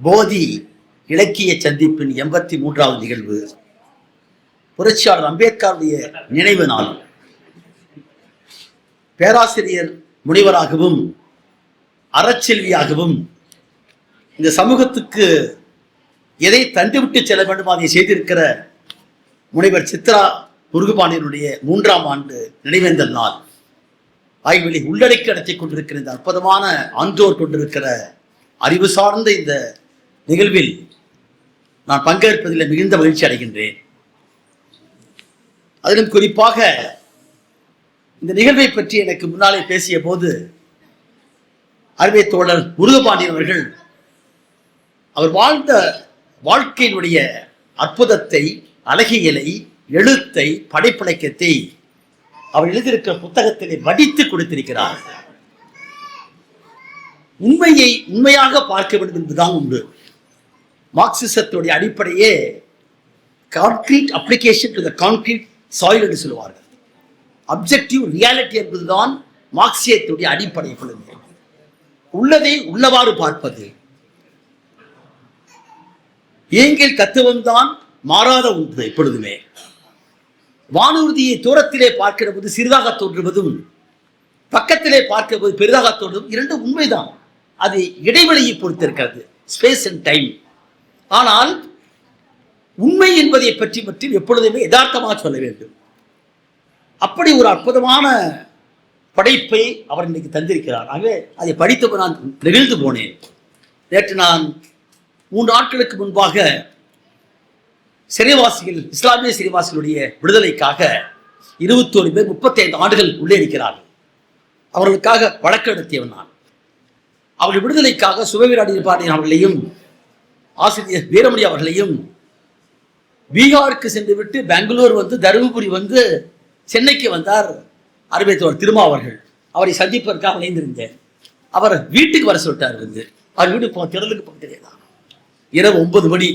போதி இலக்கிய சந்திப்பின் 83வது நிகழ்வு. புரட்சியாளர் அம்பேத்கருடைய நினைவு நாள். பேராசிரியர் முனிவராகவும் அறச்செல்வியாகவும் இந்த சமூகத்துக்கு எதை தந்துவிட்டு செல்ல வேண்டும் அதை செய்திருக்கிற முனைவர் சித்ரா முருகபாண்டியனுடைய 3ஆம் ஆண்டு நினைவேந்தல் நாள் ஆய்வுகளை உள்ளடக்கி நடத்தி கொண்டிருக்கிற இந்த அற்புதமான ஆன்றோர் கொண்டிருக்கிற அறிவு சார்ந்த இந்த நிகழ்வில் நான் பங்கேற்பதில் மிகுந்த மகிழ்ச்சி அடைகின்றேன். அதிலும் குறிப்பாக இந்த நிகழ்வை பற்றி எனக்கு முன்னாலே பேசிய போது அருமை தோழர் முருகபாண்டியன் அவர்கள் அவர் வாழ்ந்த வாழ்க்கையினுடைய அற்புதத்தை, அழகியலை, எழுத்தை, படைப்பிலக்கியத்தை அவர் எழுதியிருக்கிற புத்தகத்திலே வடித்து கொடுத்திருக்கிறார். உண்மையை உண்மையாக பார்க்க வேண்டும் என்பதுதான் உண்டு. மார்க்சிசத்துடைய அடிப்படையே concrete application to the concrete soil என்று சொல்லுவார்கள். அப்ஜெக்டிவ் ரியாலிட்டி என்பதுதான் மார்க்சியத்துடைய அடிப்படை கொள்கை. உள்ளதை உள்ளவாறு பார்ப்பது. ஏங்கில் தத்துவம் தான் மாறாத ஒன்று. எப்பொழுதுமே வானூர்தியை தூரத்திலே பார்க்கிற போது சிறிதாக தோன்றுவதும் பக்கத்திலே பார்க்கிற போது பெரிதாக தோன்றுவதும் இரண்டும் உண்மைதான். அது இடைவெளியை பொறுத்திருக்கிறது, ஸ்பேஸ் அண்ட் டைம். ஆனால் உண்மை என்பதை பற்றி மட்டும் எப்பொழுதுமே யதார்த்தமாக சொல்ல வேண்டும். அப்படி ஒரு அற்புதமான படைப்பை அவர் இன்னைக்கு தந்திருக்கிறார். ஆகவே அதை படித்து நான் நெகிழ்ந்து போனேன். நேற்று நான் 3 நாட்களுக்கு முன்பாக சிறைவாசிகள், இஸ்லாமிய சிறைவாசிகளுடைய விடுதலைக்காக 21 பேர் 35 ஆண்டுகள் உள்ளே இருக்கிறார்கள். அவர்களுக்காக வழக்கு நடத்தியவன் நான். அவர்கள் விடுதலைக்காக சுபவீராடி பாண்டியன் அவர்களையும் ஆசிரியர் வீரமணி அவர்களையும் பீகாருக்கு சென்று விட்டு பெங்களூர் வந்து தருமபுரி வந்து சென்னைக்கு வந்தார் அருமை தோழர் திருமா அவர்கள். அவரை சந்திப்பதற்காக இணைந்திருந்தேன். அவர் வீட்டுக்கு வர சொல்லிட்டார். வந்து அவர் வீட்டுக்கு திறலுக்கு பக்கத்திலே தான். இரவு 9 மணி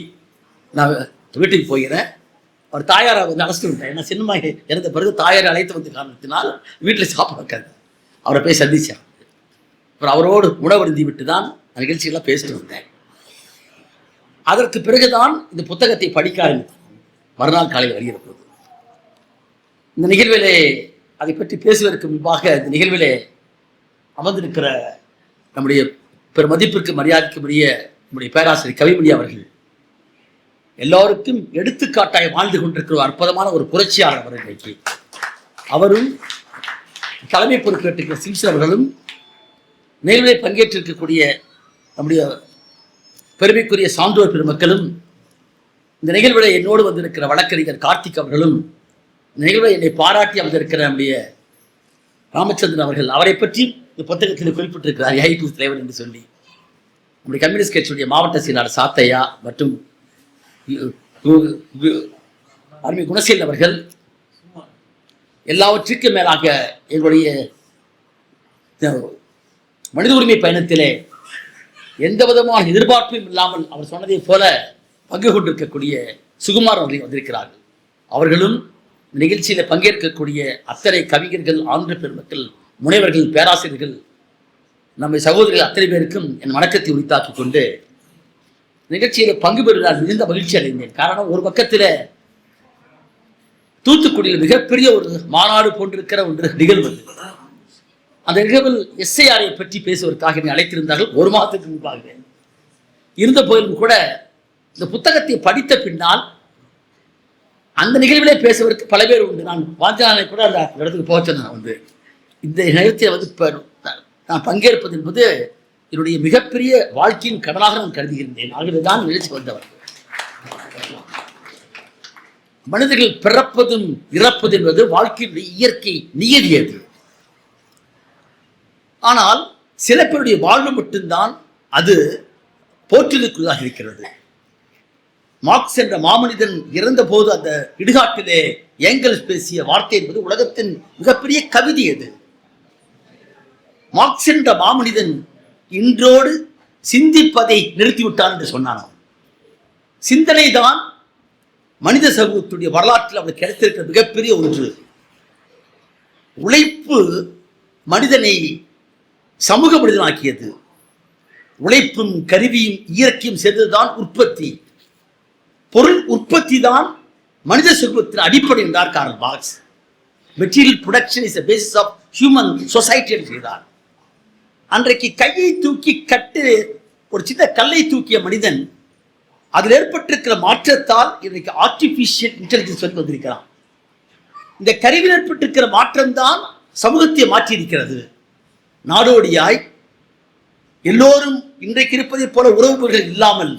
நான் வீட்டுக்கு போகிறேன். அவர் தாயாரை வந்து அழைச்சிட்டு விட்டேன். ஏன்னா சின்னம்மா இறந்த பிறகு தாயாரை அழைத்து வந்த காரணத்தினால் வீட்டில் சாப்பிட வைக்காது. அவரை போய் சந்தித்தேன். அப்புறம் அவரோடு உணவருந்தி விட்டு தான் நிகழ்ச்சியெல்லாம் பேசிட்டு வந்தேன். அதற்கு பிறகுதான் இந்த புத்தகத்தை படிக்க ஆரம்பித்தேன். மறுநாள் காலையில் வருகிற போது இந்த நிகழ்விலே அதை பற்றி பேசுவதற்கு முன்பாக இந்த நிகழ்விலே அமர்ந்திருக்கிற நம்முடைய பெருமதிப்பிற்கு மரியாதைக்குரிய நம்முடைய பேராசிரியர் கவிமணி அவர்கள் எல்லோருக்கும் எடுத்துக்காட்டாக வாழ்ந்து கொண்டிருக்கிற அற்புதமான ஒரு புரட்சியாளர் அவர். இன்றைக்கு அவரும் தலைமை பொறுப்பேற்றிருக்கிற சிம்சன் அவர்களும் நிகழ்விலே பங்கேற்றிருக்கக்கூடிய நம்முடைய பெருமைக்குரிய சான்றோர் பெருமக்களும் இந்த நிகழ்வில் என்னோடு வந்திருக்கிற வழக்கறிஞர் கார்த்திக் அவர்களும் நிகழ்வை என்னை பாராட்டி வந்திருக்கிற நம்முடைய ராமச்சந்திரன் அவர்கள், அவரை பற்றி இந்த புத்தகத்தில் குறிப்பிட்டிருக்கிறார் ஐடி தலைவர் என்று சொல்லி. நம்முடைய கம்யூனிஸ்ட் கட்சியுடைய மாவட்ட செயலாளர் சாத்தையா மற்றும் அருமை குணசீலன் அவர்கள், எல்லாவற்றுக்கும் மேலாக எங்களுடைய மனித உரிமை பயணத்திலே எந்த விதமான எதிர்பார்ப்பும் இல்லாமல் அவர் சொன்னதை போல பங்கு கொண்டிருக்கக்கூடிய சுகுமார் அவர்கள் வந்திருக்கிறார்கள். அவர்களும் நிகழ்ச்சியில் பங்கேற்கக்கூடிய அத்தனை கவிஞர்கள், ஆந்திர பெருமக்கள், முனைவர்கள், பேராசிரியர்கள், நம்ம சகோதரிகள் அத்தனை பேருக்கும் என் வணக்கத்தை உரித்தாக்கிக் கொண்டு நிகழ்ச்சியில் பங்கு பெறுவதால் மிகுந்த மகிழ்ச்சி அடைந்தேன். காரணம், ஒரு பக்கத்தில் தூத்துக்குடியில் மிகப்பெரிய ஒரு மாநாடு போன்றிருக்கிற ஒன்று நிகழ்வு. அந்த நிகழ்வில் எஸ்ஐஆரை பற்றி பேசுவதற்காக என்னை அழைத்திருந்தார்கள். 1 மாதத்துக்கு முன்பாக இருந்த போதிலும் கூட இந்த புத்தகத்தை படித்த பின்னால் அந்த நிகழ்விலே பேசுவதற்கு பல பேர் உண்டு. நான் வாஞ்சானை கூட அந்த இடத்துக்கு போச்சேன். நான் வந்து இந்த நிகழ்ச்சியை வந்து நான் பங்கேற்பது என்பது என்னுடைய மிகப்பெரிய வாழ்க்கையின் கடனாக நான் கருதுகின்றேன். ஆகவேதான் நிகழ்ச்சி வந்தவர். மனிதர்கள் பிறப்பதும் இறப்பது என்பது வாழ்க்கையினுடைய இயற்கை நியதியது. ஆனால் சில பேருடைய வாழ்வு மட்டும்தான் அது போற்றுதலுக்குள்ளாக இருக்கிறது. மார்க்ஸ் என்ற மாமனிதன் இறந்த போது அந்த இடுகாட்டிலே ஏங்கல்ஸ் பேசிய வார்த்தை என்பது உலகத்தின் மிகப்பெரிய கவிதை. அது மார்க்ஸ் என்ற மாமனிதன் இன்றோடு சிந்திப்பதை நிறுத்திவிட்டான் என்று சொன்னான். சிந்தனை தான் மனித சமூகத்துடைய வரலாற்றில் அவனுக்கு கிடைத்திருக்கிற மிகப்பெரிய ஒன்று. உழைப்பு மனிதனை சமூக மனிதனாக்கியது. உழைப்பும் கருவியும் இயற்கையும் சேர்ந்ததுதான் உற்பத்தி. பொருள் உற்பத்தி தான் மனித செல்வத்தின் அடிப்படை என்றார் Karl Marx. Material production is the basis of human society என்று செய்தார். அன்றைக்கு கையை தூக்கி கட்டு ஒரு சின்ன கல்லை தூக்கிய மனிதன் அதில் ஏற்பட்டிருக்கிற மாற்றத்தால் இன்றைக்கு ஆர்டிபிஷியல் இன்டெலிஜென்ஸ் வந்து வந்திருக்கிறான். இந்த கருவில் ஏற்பட்டிருக்கிற மாற்றம்தான் சமூகத்தை மாற்றி இருக்கிறது. நாடோடியாய் எல்லோரும் இன்றைக்கு இருப்பதை போல உறவுகள் இல்லாமல்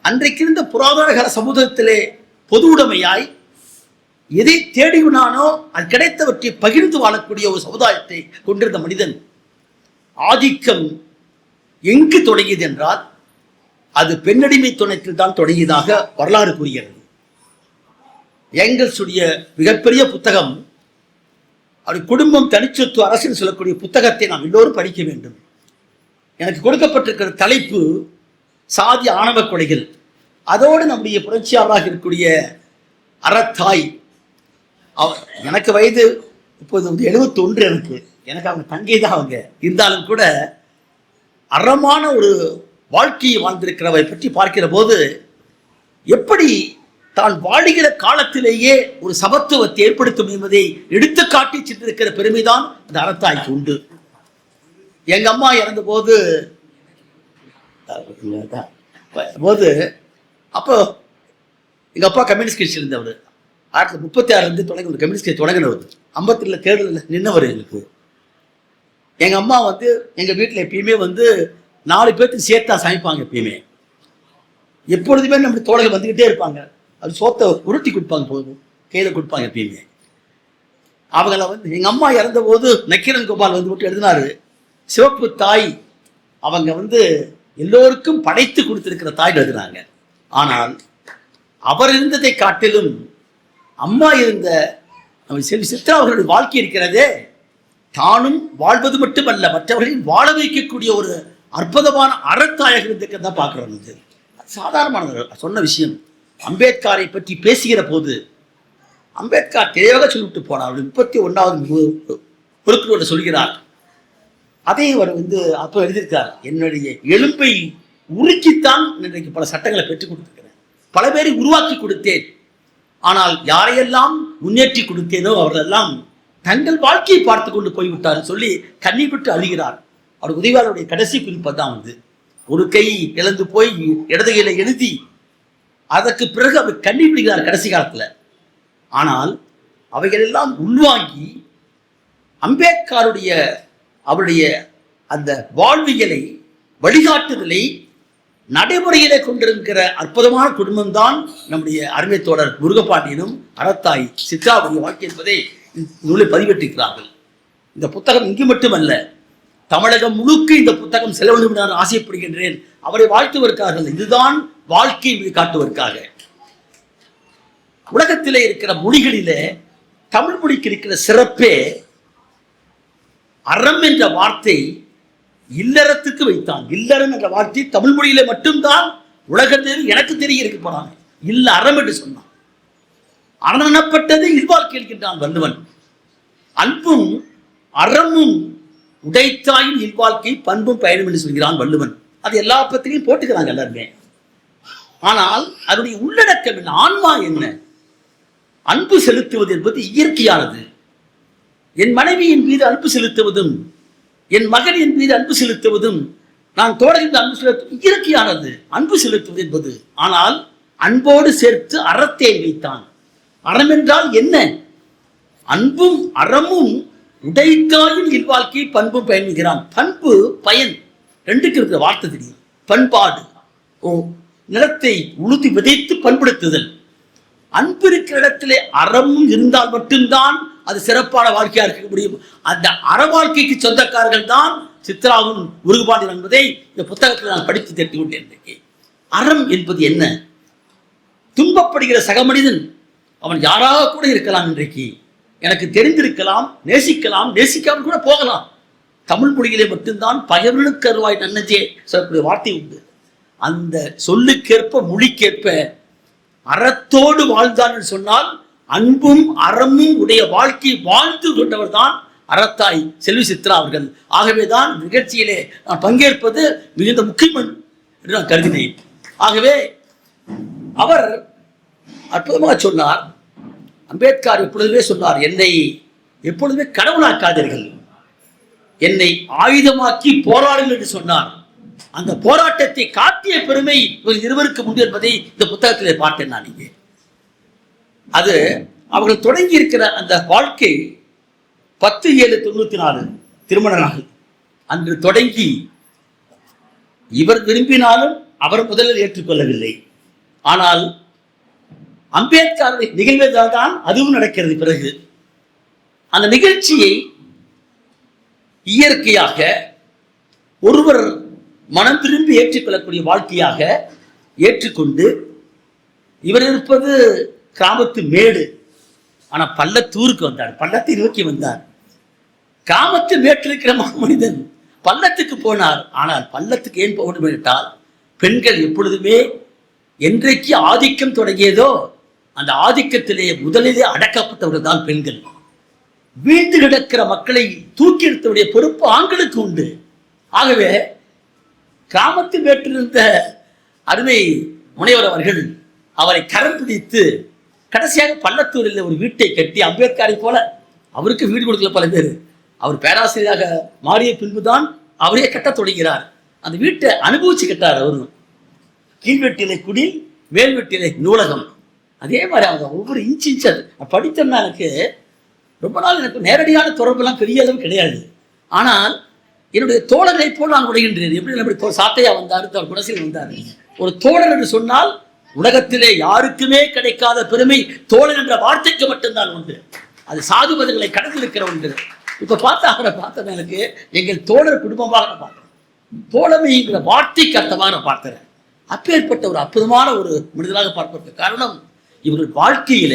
அன்றைக்கு இருந்த புராதன கால சமூகத்திலே பொது உடைமையாய் எதை தேடினானோ அது கிடைத்தவற்றை பகிர்ந்து வாழக்கூடிய ஒரு சமுதாயத்தை கொண்டிருந்த மனிதன் ஆதிக்கம் எங்கு தொடங்கியது என்றால் அது பெண்ணடிமை துணைத்தில் தான் தொடங்கியதாக வரலாறு கூறுகிறது. எங்கல்ஸுடைய மிகப்பெரிய புத்தகம், அவருடைய குடும்பம் தனிச்சொத்து அரசு சொல்லக்கூடிய புத்தகத்தை நாம் எல்லோரும் படிக்க வேண்டும். எனக்கு கொடுக்கப்பட்டிருக்கிற தலைப்பு சாதி ஆணவ கொலைகள். அதோடு நம்முடைய புரட்சியாளராக இருக்கக்கூடிய அறத்தாய், எனக்கு வயது இப்போது 71. எனக்கு அவங்க தங்கை தான். அவங்க இருந்தாலும் கூட அறமான ஒரு வாழ்க்கையை வாழ்ந்திருக்கிறவை பற்றி பார்க்கிற போது எப்படி தான் வாழுகிற காலத்திலேயே ஒரு சமத்துவத்தை ஏற்படுத்தும் என்பதை எடுத்து காட்டி சென்றிருக்கிற பெருமைதான் அந்த அறத்தாய்க்கு உண்டு. எங்க அம்மா இறந்த போது அப்போ எங்க அப்பா கம்யூனிஸ்ட் கட்சியில் இருந்தவர். 1936 தொடங்கி ஒரு கம்யூனிஸ்ட் கட்சி தொடங்கினவர். 52 தேர்தலில் நின்னவர். எங்க அம்மா எங்க வீட்டில் எப்பயுமே 4 பேர்த்துக்கு சேர்த்தா சமைப்பாங்க. எப்பொழுதுமே நம்ம தோழர்கள் வந்துகிட்டே இருப்பாங்க. அது சோத்தை உருட்டி கொடுப்பாங்க, போதும் கையில் கொடுப்பாங்க எப்பயுமே. அவங்கள எங்க அம்மா இறந்த போது நக்கீரன் கோபால் விட்டு எழுதினாரு, சிவப்பு தாய் அவங்க எல்லோருக்கும் படைத்து கொடுத்திருக்கிற தாய் எழுதினாங்க. ஆனால் அவர் இருந்ததை காட்டிலும் அம்மா இருந்த நம்ம செல்வி சித்ரா அவர்களுடைய வாழ்க்கை இருக்கிறதே, தானும் வாழ்வது மட்டுமல்ல மற்றவர்களையும் வாழ வைக்கக்கூடிய ஒரு அற்புதமான அறத்தாயாக இருந்திருக்கிறதா பார்க்கிறோம். சாதாரணமான சொன்ன விஷயம். அம்பேத்கரை பற்றி பேசுகிற போது அம்பேத்கர் தெளிவாக சொல்லிவிட்டு போனார். 31வது பொருட்கள் சொல்கிறார். அதை அவர் அப்போ எழுதியிருக்கார், என்னுடைய எலும்பை உருக்கித்தான் இன்றைக்கு பல சட்டங்களை பெற்றுக் கொடுத்திருக்கிறேன், பல பேரை உருவாக்கி கொடுத்தேன். ஆனால் யாரையெல்லாம் முன்னேற்றி கொடுத்தேனோ அவர்களெல்லாம் தங்கள் வாழ்க்கையை பார்த்து கொண்டு போய்விட்டார் சொல்லி கண்ணீர் விட்டு அழுகிறார். அவர் உதவியாளருடைய கடைசி குறிப்பை தான் ஒரு கை இழந்து போய் இடது கையில எழுதி அதற்கு பிறகு அவர் கண்ணீர் விடுகிறார் கடைசி காலத்துல. ஆனால் அவைகளெல்லாம் உள்வாங்கி அம்பேத்கருடைய அவருடைய அந்த வாழ்வியலை வழிகாட்டுதலை நடைமுறையிலே கொண்டிருக்கிற அற்புதமான குடும்பம் தான் நம்முடைய அருமை தோழர் முருகப்பாண்டியனும் அறத்தாய் சித்ராவுடைய வாழ்க்கை என்பதை நூலை பதிவேற்றிருக்கிறார்கள். இந்த புத்தகம் இங்கு மட்டுமல்ல, தமிழகம் முழுக்க இந்த புத்தகம் செலவழியும் நான் ஆசைப்படுகின்றேன். அவரை வாழ்த்துவதற்காக, இதுதான் வாழ்க்கை என்று காட்டுவதற்காக. உலகத்திலே இருக்கிற மொழிகளிலே தமிழ் மொழிக்கு இருக்கிற சிறப்பே அறம் என்ற வார்த்தை இல்லறத்துக்கு வைத்தான். இல்லறம் என்ற வார்த்தை தமிழ் மொழியிலே மட்டும்தான் உலகத்தில் எனக்கு தெரிய இருக்கு போனாங்க. இல்ல அறம் என்று சொன்னான். அரணப்பட்டது இல்வாழ்க்கை இருக்கின்றான் வள்ளுவன். அன்பும் அறமும் உடைத்தாயின் இல்வாழ்க்கை பண்பும் பயணம் என்று சொல்கிறான் வள்ளுவன். அது எல்லா பத்திலையும் போட்டுக்கிறாங்க எல்லாருமே. ஆனால் அதனுடைய உள்ளடக்கம் என்ன? ஆன்மா என்ன? அன்பு செலுத்துவது என்பது இயற்கையானது. என் மனைவியின் மீது அன்பு செலுத்துவதும் என் மகன் என் மீது அன்பு செலுத்துவதும் நான் தொடர்ந்து அன்பு செலுத்துவது இயற்கையானது. அன்பு செலுத்துவது என்பது. ஆனால் அன்போடு சேர்த்து அறத்தை வைத்தான். அறம் என்றால் என்ன? அன்பும் அறமும் உடைத்தாயின் இல்வாழ்க்கை பண்பும் பயன்கிறான். பண்பு பயன் ரெண்டுக்கு இருக்கிற வார்த்தை தெரியும். பண்பாடு, நிலத்தை உழுதி விதைத்து பண்படுத்துதல். அன்பு இருக்கிற இடத்திலே அறமும் இருந்தால் மட்டும்தான் அது சிறப்பான வாழ்க்கையா இருக்க முடியும். அந்த அற வாழ்க்கைக்கு சொந்தக்காரர்கள் தான் சித்ராவும் முருகபாண்டியன் என்பதை இந்த புத்தகத்தில் நான் படித்து தெரிந்து கொண்டேன். அறம் என்பது என்ன? துன்பப்படுகிற சக மனிதன் அவன் யாராக கூட இருக்கலாம். இன்றைக்கு எனக்கு தெரிந்திருக்கலாம், நேசிக்கலாம், நேசிக்காமல் கூட போகலாம். தமிழ் மொழியிலே மட்டும்தான் பகைவர்களுக்கு அருவாய் நன்னஞ்சே சொல்லக்கூடிய வார்த்தை உண்டு. அந்த சொல்லுக்கேற்ப மொழிக்கேற்ப அறத்தோடு வாழ்ந்தான் என்று சொன்னால் அன்பும் அறமும் உடைய வாழ்க்கை வாழ்ந்து கொண்டவர் தான் அறத்தாய் செல்வி சித்ரா அவர்கள். ஆகவேதான் நிகழ்ச்சியிலே நான் பங்கேற்பது மிகுந்த முக்கியம் என்று நான் கருதினேன். ஆகவே அவர் அற்புதமாக சொன்னார். அம்பேத்கர் எப்பொழுதுமே சொன்னார், என்னை எப்பொழுதுமே கடவுளாக்காதீர்கள், என்னை ஆயுதமாக்கி போராடுங்கள் என்று சொன்னார். அந்த போராட்டத்தை காட்டிய பெருமை இவர்கள் இருவருக்கு உண்டு என்பதை இந்த புத்தகத்திலே பார்த்தேன் நான். இங்கே அது அவர்கள் தொடங்கி இருக்கிற அந்த வாழ்க்கை 10/7/94 திருமண நாள் அன்று தொடங்கி இவர் விரும்பினாலும் அவர் முதலில் ஏற்றுக்கொள்ளவில்லை. ஆனால் அம்பேத்கர் நிகழ்வதால் தான் அதுவும் நடக்கிறது. பிறகு அந்த நிகழ்ச்சியை இயற்கையாக ஒருவர் மனம் திரும்பி ஏற்றுக்கொள்ளக்கூடிய வாழ்க்கையாக ஏற்றுக்கொண்டு, இவர் இருப்பது கிராமத்து மேடு, ஆனால் பள்ளத்தூருக்கு வந்தார், பள்ளத்தை நோக்கி வந்தார். கிராமத்து மேட்டில் இருக்கிற மனிதன் பள்ளத்துக்கு போனார். ஆனால் பள்ளத்துக்கு ஏன் போக வேண்டும் என்றால், பெண்கள் எப்பொழுதுமே என்றைக்கு ஆதிக்கம் தொடங்கியதோ அந்த ஆதிக்கத்திலே முதலிலே அடக்கப்பட்டவர்கள் தான் பெண்கள். வீழ்ந்து கிடக்கிற மக்களை தூக்கி எடுத்தவுடைய பொறுப்பு ஆண்களுக்கு உண்டு. ஆகவே கிராமத்து மேட்டிருந்த அருமை முனைவர் அவர்கள் அவரை கரம் பிடித்து கடைசியாக பள்ளத்தூரில் ஒரு வீட்டை கட்டி, அம்பேத்கரை போல அவருக்கு வீடு கொடுக்கல பல பேர், அவர் பேராசிரியராக மாறிய பின்புதான் அவரே கட்டத் தொடங்கிறார். அந்த வீட்டை அனுபவிச்சு கட்டார். அவரு கீழ்வெட்டிலை குடில், மேல்வெட்டிலை நூலகம். அதே மாதிரி அவங்க ஒவ்வொரு இன்ச்சு படித்தோம்னா எனக்கு ரொம்ப நாள் எனக்கு நேரடியான தொடர்பெல்லாம் பெரிய அளவு கிடையாது. ஆனால் என்னுடைய தோழரை போல் நான் உடைகின்றேன். எப்படி சாத்தையா வந்தார், குணசீலன் வந்தார். ஒரு தோழர் என்று சொன்னால் உலகத்திலே யாருக்குமே கிடைக்காத பெருமை தோழன் என்ற வார்த்தைக்கு மட்டும்தான் உண்டு. அது சாது மதங்களை கடந்திருக்கிற ஒன்று. இப்ப அவரை பார்த்தேன், எனக்கு எங்கள் தோழர் குடும்பமாக நான் பார்த்தேன். தோழமைங்கிற வார்த்தைக்கு அர்த்தமாக நான் பார்த்தேன். அப்பேற்பட்ட ஒரு அற்புதமான ஒரு மனிதனாக பார்ப்பதற்கு காரணம், இவர்கள் வாழ்க்கையில